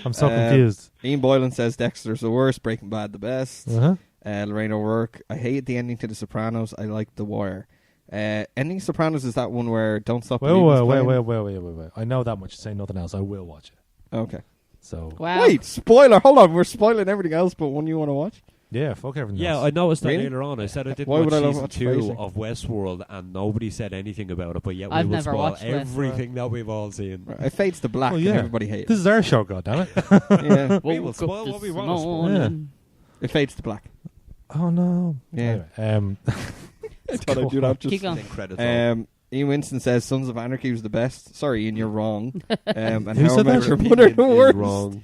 I'm so um, confused. Ian Boylan says Dexter's the worst, Breaking Bad the best. Uh-huh. Lorraine O'Rourke, I hated the ending to The Sopranos. I liked The Wire. Ending Sopranos is that one where Don't Stop Believing's playing? Wait. I know that much. Say nothing else. I will watch it. Okay. So Wow. Wait, spoiler. Hold on, we're spoiling everything else, but one you want to watch? yeah, fuck everything Yeah, else. I noticed that Really? later on. I said I didn't Why watch would I love season watch 2 Frasier? of Westworld, and nobody said anything about it. But yet we I've will never spoil watched everything that we've all seen. It fades to black Oh, yeah. and everybody hates This is our show, goddammit. it. Yeah. We will Woke up spoil what this we want to spoil. morning. It fades to black. Oh no. Yeah. Anyway, I thought I'd do that just Keep going. Then credits roll. Ian Winston says Sons of Anarchy was the best. Sorry, Ian, you're wrong. And Who How I said Met that? Your Your Mother opinion the is worst. wrong.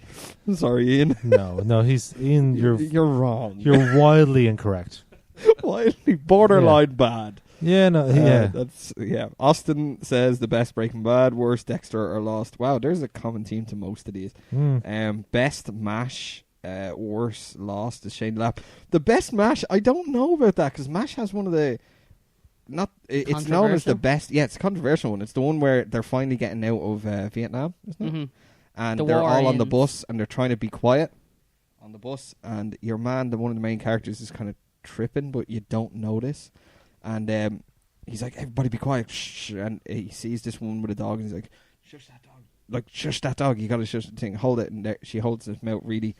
Sorry, Ian. no. He's Ian. You're wrong. You're wildly incorrect. wildly borderline bad. Yeah, no, yeah. That's Austin says the best Breaking Bad, worst Dexter or Lost. Wow, there's a common theme to most of these. Best MASH, worst Lost is Shane Lapp. The best MASH, I don't know about that because MASH has one of the it's known as the Controversial? best. Yeah, it's a controversial one. It's the one where they're finally getting out of Vietnam, isn't it? hmm And The they're war all on the ends. bus and they're trying to be quiet on the bus. And your man, one of the main characters, is kind of tripping, but you don't notice. And he's like, "Everybody be quiet!" Shh. And he sees this woman with a dog, and he's like, "Shush that dog! Like, shush that dog! You gotta shush the thing. Hold it." And there, she holds his mouth really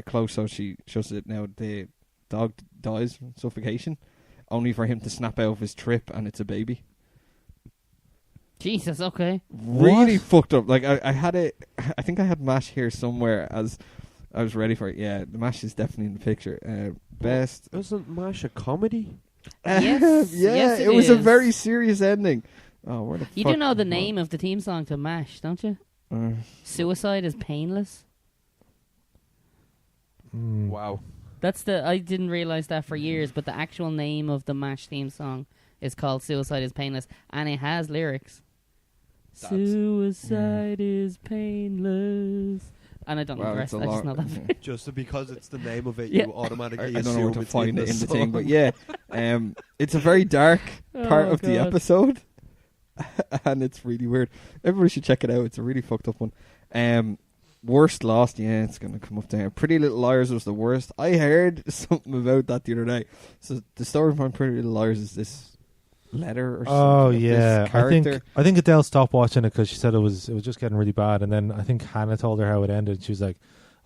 close, so she shushes it. Now the dog dies from suffocation, only for him to snap out of his trip, and it's a baby. Jesus, okay. Really fucked up. Like I had it. I think I had MASH here somewhere as I was ready for it. Yeah, the MASH is definitely in the picture. Best. Isn't MASH a comedy? Yes, yeah, yes, it it was a is. very serious ending. Oh, where the You fuck do know the am I? name of the theme song to MASH, don't you? Suicide is Painless. Wow. That's I didn't realize that for years, but the actual name of the MASH theme song is called Suicide is Painless, and it has lyrics. Suicide is painless. And I don't know Wow, the it's rest. a I just know lot. that. Just because it's the name of it, Yeah. you automatically I don't know assume where to it's find it in the thing, song. but yeah, it's a very dark part Oh, of the God. episode, and it's really weird. Everybody should check it out. It's a really fucked up one. Worst Lost, yeah, it's gonna come up there. Pretty Little Liars was the worst. I heard something about that the other day. So the story behind Pretty Little Liars is this letter or something. Oh of this yeah, character. I think Adele stopped watching it because she said it was just getting really bad, and then I think Hannah told her how it ended. She was like,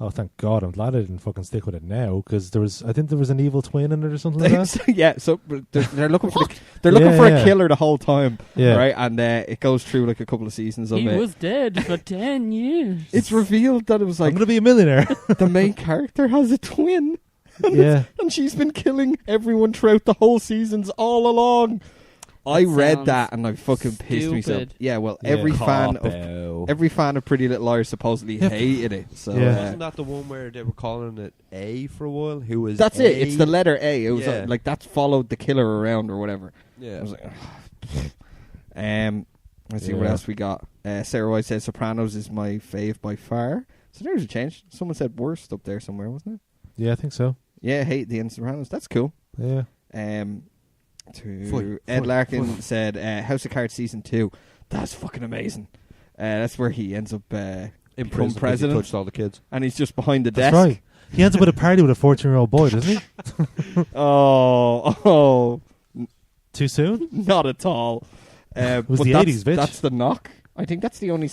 Oh, thank God! I'm glad I didn't fucking stick with it now because I think there was an evil twin in it or something like that. Yeah, so they're looking for a killer the whole time, Yeah. right? And it goes through like a couple of seasons of He it. was dead for 10 years. It's revealed that it was I'm like gonna be a millionaire. the main character has a twin. Yeah. And she's been killing everyone throughout the whole seasons all along. I read sounds that and I fucking pissed myself. stupid. Yeah, well, Yeah. every Cop fan of Pretty Little Liars supposedly hated it. So Yeah. Wasn't that the one where they were calling it A for a while? Who was that's A? it. It's the letter A. It was Yeah. like that followed the killer around or whatever. I Yeah. was like, let's see what Yeah. else we got. Sarah White says Sopranos is my fave by far. So there's a change. Someone said worst up there somewhere, wasn't it? Yeah, I think so. Yeah, hate the end Sopranos. That's cool. Yeah. Ed Larkin said House of Cards season 2. That's fucking amazing. That's where he ends up In become prison 'cause he president, touched all the kids. and he's just behind the That's desk. right. He ends up at a party with a 14-year-old boy, doesn't he? Oh, Too soon? not at all. It was but the that's, 80s, bitch. That's the knock. I think that's the only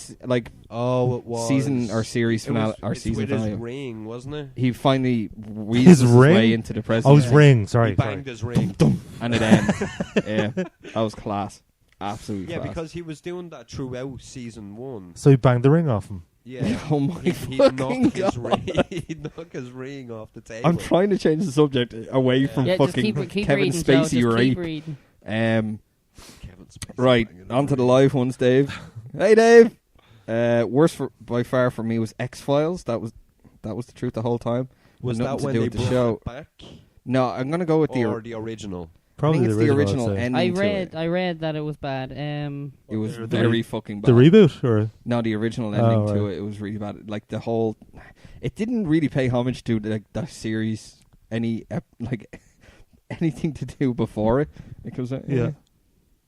Oh, it was season or series finale or it's season with his finale. ring, wasn't it? He finally weasels His his ring? way into the Oh, presidency. his ring. He Sorry. banged his ring. And it ends. Yeah, that was class. Absolutely Yeah, class. because he was doing that throughout season 1. So he banged the ring off him. Yeah. Oh my he fucking knocked his God. ring. He knocked his ring off the table. I'm trying to change the subject away from Yeah, just fucking keep Kevin reading, Spacey Joe, just rape. keep reading. Kevin Spacey Right, banging his on to the ring. live ones, Dave. Hey, Dave. Worst by far for me was X-Files. That was the truth the whole time. Was Nothing that to when do they with the brought show. it back? No, I'm gonna go with Or the original? Probably I think it's the original I'd say. ending. to it. I read that it was bad. It was The very re- fucking The bad. reboot? Or No, the original ending Oh, to right. it. It was really bad. Like the whole, it didn't really pay homage to like the series. Like anything to do before it. Because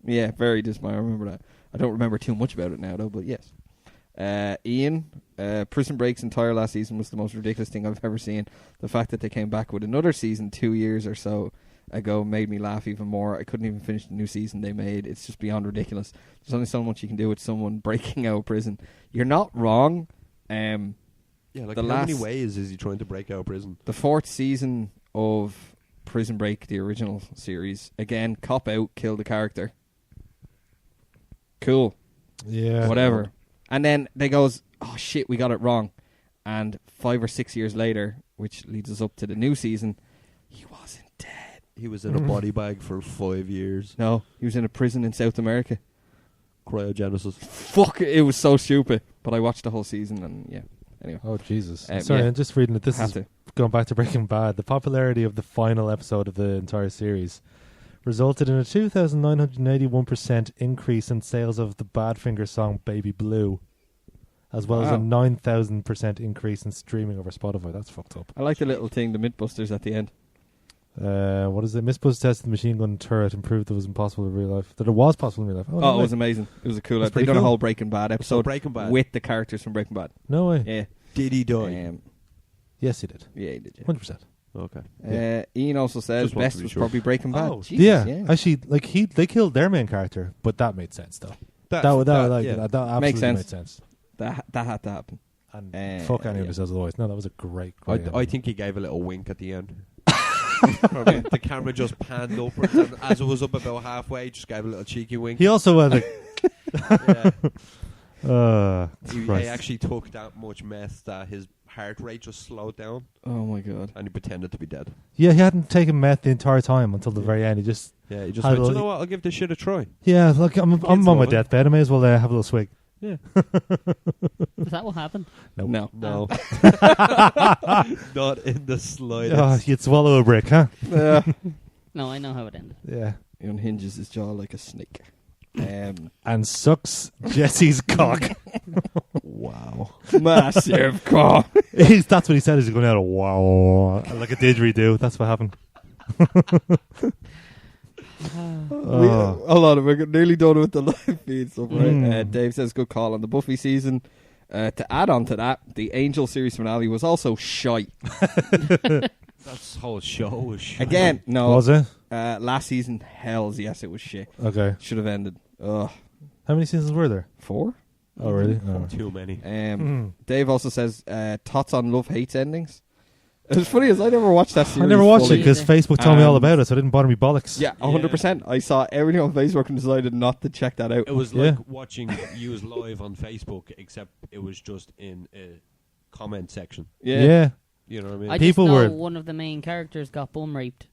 yeah, very dismal. I remember that. I don't remember too much about it now though. But yes. Ian, Prison Break's entire last season was the most ridiculous thing I've ever seen. The fact that they came back with another season 2 years or so ago made me laugh even more. I couldn't even finish the new season they made. It's just beyond ridiculous. There's only so much you can do with someone breaking out of prison. You're not wrong. Yeah, like The how many last- ways is he trying to break out of prison? The 4th season of Prison Break, the original series, again, cop out, kill the character. Cool. yeah. Whatever. And then they goes, oh shit, we got it wrong. And 5 or 6 years later, which leads us up to the new season, he wasn't dead. He was in a body bag for 5 years. No, he was in a prison in South America. Cryogenesis. Fuck, it was so stupid. But I watched the whole season and yeah. Anyway. Oh, Jesus. Yeah. Sorry, I'm just reading it. This Have is to. going back to Breaking Bad. The popularity of the final episode of the entire series resulted in a 2,981% increase in sales of the Badfinger song Baby Blue, as well as Wow. a 9,000% increase in streaming over Spotify. That's fucked up. I like the little thing, the Mythbusters at the end. What is it? Mythbusters tested the machine gun turret and proved it was impossible in real life. That it was possible in real life. Oh, Oh, no it way. was amazing. It was a cool That's episode. They pretty done a cool. whole Breaking Bad So episode Breaking Bad. with the characters from Breaking Bad. No way. Yeah. Did he die? Yes, he did. Yeah, he did. Yeah. 100%. Okay. Ian also says Just wanted best to be was sure. probably Breaking Bad. Oh, Jesus, yeah. Actually, like they killed their main character, but that made sense though. That absolutely Makes sense. made sense. that had to happen. And fuck anyone who says otherwise. No, that was a great. I think he gave a little wink at the end. The camera just panned upwards, and as it was up about halfway, just gave a little cheeky wink. he also had Yeah. He Christ. actually took that much meth that his heart rate just slowed down, Oh my god. and he pretended to be dead. Yeah, he hadn't taken meth the entire time until the very end. He just Yeah, he just Had went, a you little- know what, I'll give this shit a try. look, I'm on my love it. deathbed. I may as well have a little swig. Yeah. Is that what happened? Nope. No. No. Not in the Oh, slightest. you'd swallow a brick, huh? No, I know how it ended. Yeah. He unhinges his jaw like a snake. And sucks Jesse's cock. Wow. Massive cock. That's what he said. He's going out of wow, like a didgeridoo. That's what happened. Hold on, we're nearly done with the live feed stuff, right? Mm. Dave says good call on the Buffy season. To add on to that, the Angel series finale was also shite. That whole show was shit. Again, no. Was it? Last season, hells yes, it was shit. Okay. Should have ended. Ugh. How many seasons were there? 4? Oh, really? Oh. Too many. Dave also says thoughts on love-hate endings. As funny as I never watched that series. I never watched it fully. because Facebook told me all about it, so it didn't bother me bollocks. Yeah, 100%. I saw everything on Facebook and decided not to check that out. It was like watching yous live on Facebook, except it was just in a comment section. Yeah. You know what I mean? I People just know were- one of the main characters got bum raped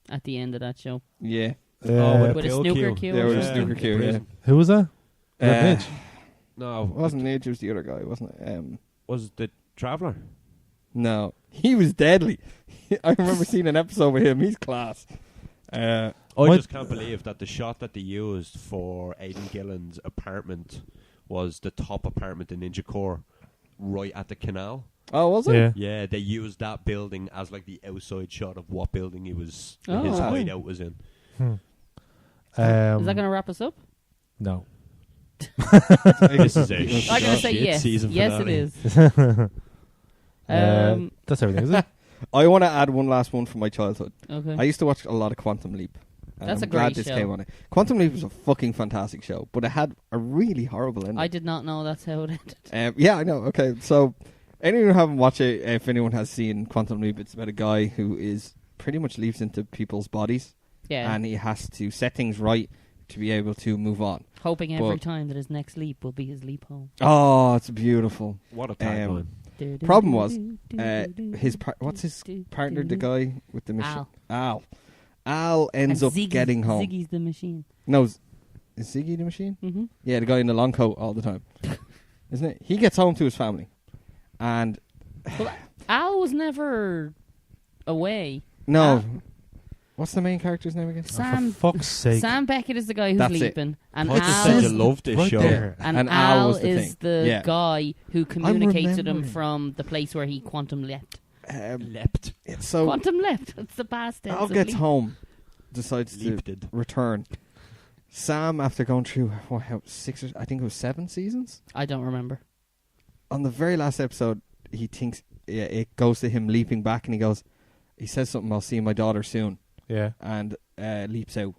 at the end of that show. Yeah. With a snooker cue. There or was a something. snooker cue, yeah. Who was that? Red Midge? No, It wasn't Nate, it was the other guy, wasn't it? was it the Traveller? No. He was deadly. I remember seeing an episode with him. He's class. I What- just can't believe that the shot that they used for Aidan Gillen's apartment was the top apartment in Ninja Core, right at the canal. Oh, was it? Yeah. Yeah, they used that building as like the outside shot of what building his Oh. hideout was in. Is that going to wrap us up? No. This is a I'm going to say shit yes. season Yes, finale. it is. That's everything, is it? I want to add one last one from my childhood. Okay. I used to watch a lot of Quantum Leap. And That's I'm a glad great this show. came on it. Quantum Leap was a fucking fantastic show, but it had a really horrible ending. I did not know that's how it ended. Yeah, I know. Okay, so anyone who haven't watched it, if anyone has seen Quantum Leap, it's about a guy who is pretty much leaps into people's bodies, Yeah. and he has to set things right to be able to move on. Hoping every but- time that his next leap will be his leap home. Oh, it's beautiful. What a tagline. Problem was, what's his partner, the guy with the machine? Al. Al ends And up Ziggy's- getting home. Ziggy's the machine. No, is Ziggy the machine? Mm-hmm. Yeah, the guy in the long coat all the time. Isn't it? He gets home to his family. And Al was never away. no. What's the main character's name again? Sam For fuck's sake. Sam Beckett is the guy who's That's it. leaping, and I just Al said is you loved this right show. there. and Al Al was the is thing. the Yeah. guy who communicates with him remembering. from the place where he quantum leapt. Leapt. So Quantum leapt. It's the past tense. Al of gets leap. home, decides to Leaped. return. Sam, after going through 7 seasons, I don't remember. on the very last episode, he thinks it goes to him leaping back, and he says something. I'll see my daughter soon, Yeah. and leaps out,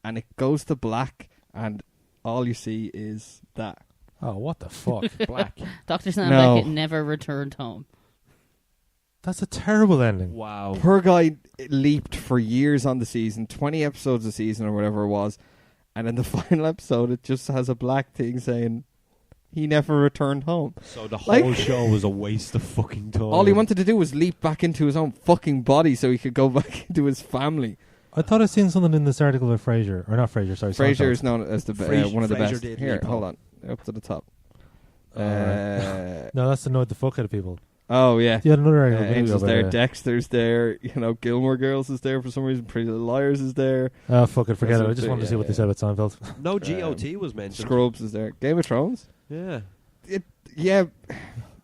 and it goes to black, and all you see is that. Oh, what the fuck? Black. Dr. Sam No. Beckett never returned home. That's a terrible ending. Wow. Poor guy leaped for years on the season, 20 episodes a season or whatever it was, and in the final episode, it just has a black thing saying he never returned home. So the Like- whole show was a waste of fucking time. All he wanted to do was leap back into his own fucking body so he could go back into his family. I thought I'd seen something in this article with Frasier. Or not Frasier, sorry. Frasier Seinfeld. is known as the Frasier- one of the Frasier best. did Here, leap hold home. on, up to the top. No, that's annoyed the fuck out of people. Oh yeah, Yeah, another article. maybe Angel's about there, it. Dexter's there. Gilmore Girls is there for some reason. Pretty Little Liars is there. Oh, fuck it, forget That's it. a I just bit- wanted to see yeah, what they said about Seinfeld. No GOT was mentioned. Scrubs is there. Game of Thrones. Yeah. Yeah,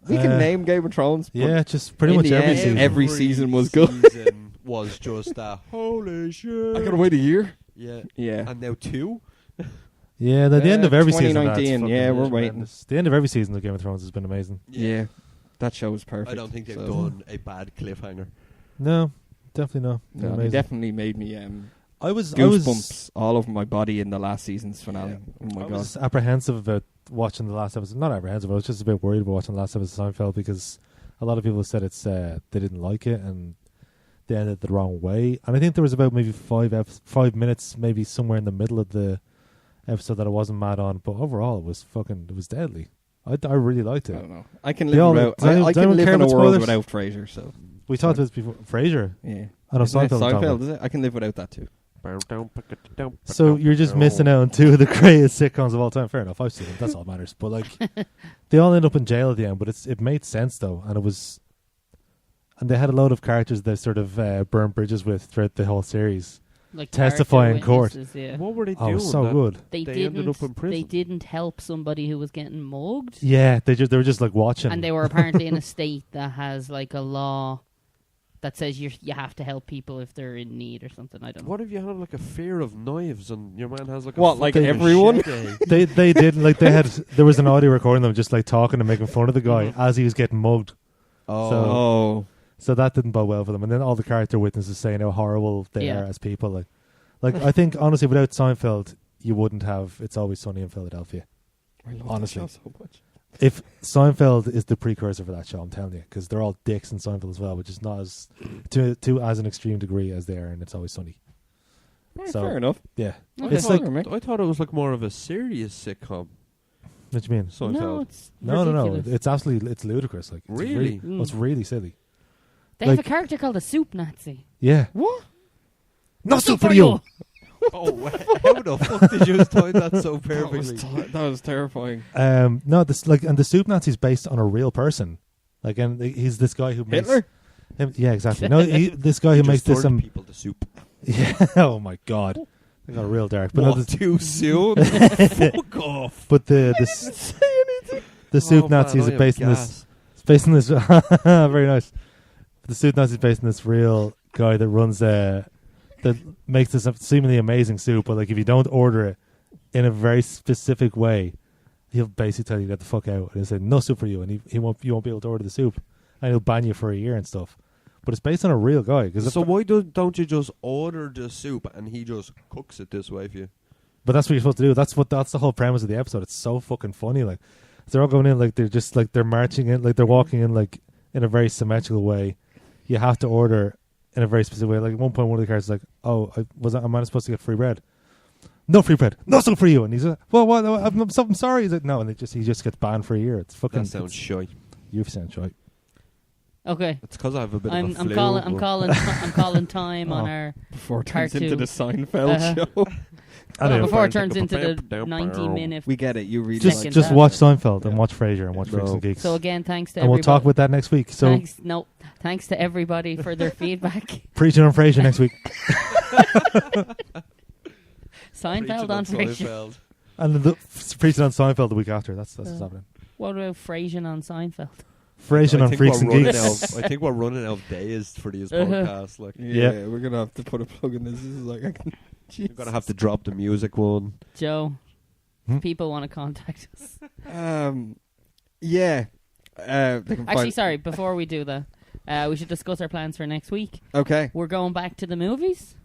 we can name Game of Thrones. But Yeah, just pretty in much the every end, season. every season was good. Season was just a holy shit. I gotta wait a year. Yeah. Yeah. And now 2. Yeah, the end of every season. 2019, that's yeah, fucking we're waiting. tremendous. The end of every season of Game of Thrones has been amazing. Yeah, that show was perfect. I don't think they've So- done a bad cliffhanger. No, definitely not. No, they Amazing. definitely made me I was goosebumps all over my body in the last season's finale. Yeah. Oh my I god! was apprehensive about watching the last episode. Not apprehensive, I was just a bit worried about watching the last episode of Seinfeld because a lot of people said it's they didn't like it and they ended it the wrong way. And I think there was about maybe 5 minutes, maybe somewhere in the middle of the episode that I wasn't mad on. But overall, it was deadly. I really liked I it. don't know. I can They live all- without. does anyone- I does can anyone live care in a about world spoilers? without Frasier. So We talked about this before. Frasier. yeah, I know Isn't it Seinfeld. I'm talking Seinfeld, about. is it? I can live without that too. So you're just missing out on two of the greatest sitcoms of all time. Fair enough, I've seen them. That's all that matters. But like, they all end up in jail at the end. But it made sense though, and they had a load of characters that sort of burned bridges with throughout the whole series. Like Testify in character court. witnesses, Yeah. What were they Oh, doing? it was so that good. They ended up in prison. They didn't help somebody who was getting mugged, Yeah, they were just like watching. and they were apparently in a state that has like a law that says you have to help people if they're in need or something. I don't know. What if you have like a fear of knives and your man has like What, a like fucking everyone? machete? they did like there was an audio recording of them just like talking and making fun of the guy as he was getting mugged. Oh, So that didn't bode well for them. And then all the character witnesses saying how horrible they Yeah. are as people. Like I think honestly, without Seinfeld, you wouldn't have It's Always Sunny in Philadelphia. I love Honestly. that show so much. If Seinfeld is the precursor for that show, I'm telling you, because they're all dicks in Seinfeld as well, which is not as to as an extreme degree as they are, and It's Always Sunny. Right, So- fair enough. Yeah, Okay. it's like I thought it was like more of a serious sitcom. what do you mean? Seinfeld. No, it's No. ridiculous. It's absolutely ludicrous. Like it's Really? it's really silly. They have a like- character called the Soup Nazi. Yeah. What? No soup for you. Oh, how the fuck did you time that so That was, perfectly? that was terrifying. No, this and the soup Nazi is based on a real person. Like, and he's this guy who makes. Hitler? Yeah, exactly. No, this guy who You makes just this. turned people to soup. Yeah. Oh my god. I got real dark. But no, What, this, too soon? Fuck off. but the soup Oh, Nazi man, is I am based on this. gas. It's based on this. Very nice. The soup Nazi is based on this real guy that runs that makes this seemingly amazing soup. But like, if you don't order it in a very specific way, he'll basically tell you to get the fuck out, and he'll say no soup for you, and you won't be able to order the soup, and he'll ban you for a year and stuff. But it's based on a real guy. So why don't you just order the soup and he just cooks it this way for you? But that's what you're supposed to do. That's the whole premise of the episode. It's so fucking funny. Like, they're all going in like they're just like they're marching in, like they're walking in like in a very symmetrical way. You have to order in a very specific way. Like at one point, one of the characters is like, "Oh, am I supposed to get free bread? No free bread. No soup for you." And he's like, "Well, what? I'm sorry." He's like, "No," and he just gets banned for a year. It's fucking. That sounds shy. You sound shy. Okay. It's because I have a bit of a I'm flu. calling time on our Before it Part turns into two. the Seinfeld show. before it turns into the 90-minute. We get it. You really Just- like it. Just that. watch Seinfeld and Yeah. watch Frasier and watch Freaks and Geeks. So again, thanks to and we'll everybody. talk about that next week. So Thanks to everybody for their feedback. Preaching on Frasier next week. Seinfeld on Frasier. Seinfeld. And preaching on Seinfeld the week after. That's what's happening. What about Frasier on Seinfeld? Frasier I on think Freaks we're and running Geeks. I think we're running out of days for these Uh-huh. podcasts. Like, Yeah, we're gonna have to put a plug in this. This is like, you're gonna have to drop the music one. Joe, Hmm? people want to contact us. yeah. They can Actually, find. sorry, before we do that, we should discuss our plans for next week. Okay. We're going back to the movies.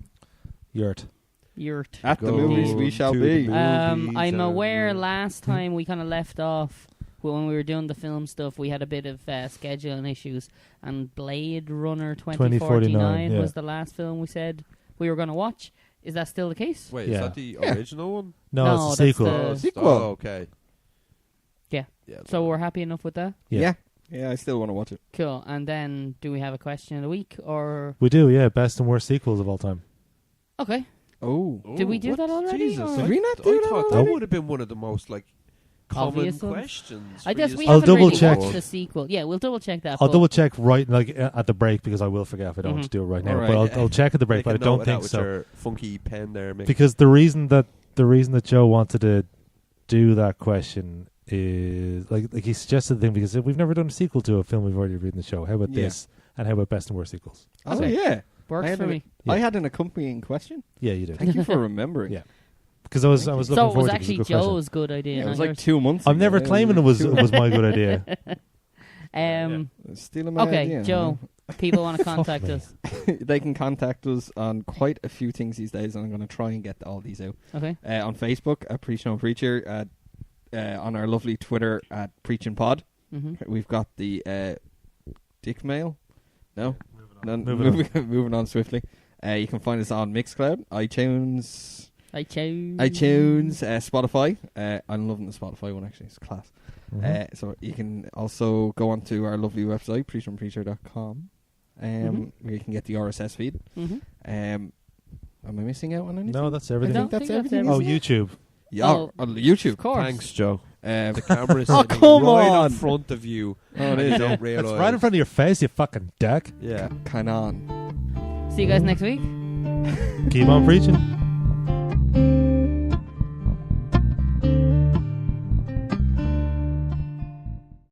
Yurt. Yurt. At the Go movies we shall to be. the movies I'm and aware we're- last time we kind of left off when we were doing the film stuff, we had a bit of scheduling issues, and Blade Runner 2049 yeah. was the last film we said we were going to watch. Is that still the case? Wait, Yeah. is that the original one? No, No, it's a that's sequel. the- Sequel. Oh, okay. Yeah. Yeah. So we're happy enough with that? Yeah. Yeah, I still want to watch it. Cool. And then do we have a question of the week, or... We do, yeah. Best and worst sequels of all time. Okay. Oh. Did we do that already, Jesus, or- Did we not do I that thought already? that would have been one of the most like common Obvious ones. questions. I for guess you we to I'll haven't double really check. watched the sequel. Yeah, we'll double check that. I'll but- double check right at the break because I will forget if I don't Mhm. want to do it right now. Alright, but yeah. I'll check at the break, Make but I a note don't of that think with so. your funky pen there, Mick. Because the reason that Joe wanted to do that question is like he suggested the thing because we've never done a sequel to a film we've already read in the show. How about Yeah. this? And how about best and worst sequels? Oh, Okay. yeah. Works for me. Yeah. I had an accompanying question. Yeah, you did. Thank you for remembering. Yeah. Because I was looking So it forward was to it. actually It was a good question. Joe's good idea. Yeah, it not was like yours. 2 months I'm ago. never Yeah, claiming it was my good idea. Stealing my Okay, idea. Joe, people want to contact me. us. They can contact us on quite a few things these days, and I'm going to try and get all these out. Okay. On Facebook at Preachin on our lovely Twitter at PreachinPod. Mm-hmm. We've got the Dick Mail. No, moving on swiftly. You can find us on Mixcloud, iTunes, Spotify. I'm loving the Spotify one actually; it's class. Mhm. So you can also go onto our lovely website, preachinonpreacher.com, where you can get the RSS feed. Mm-hmm. Am I missing out on anything? No, that's I everything. don't that's think everything, Oh, isn't it? YouTube. Yeah, Oh, on YouTube. Of course. Thanks, Joe. Um, The camera is Oh, sitting come right on. in front of you. Oh, it and is, you don't It's realise. right in front of your face, you fucking dick. Yeah. Kind on. See you guys next week. Keep on preaching.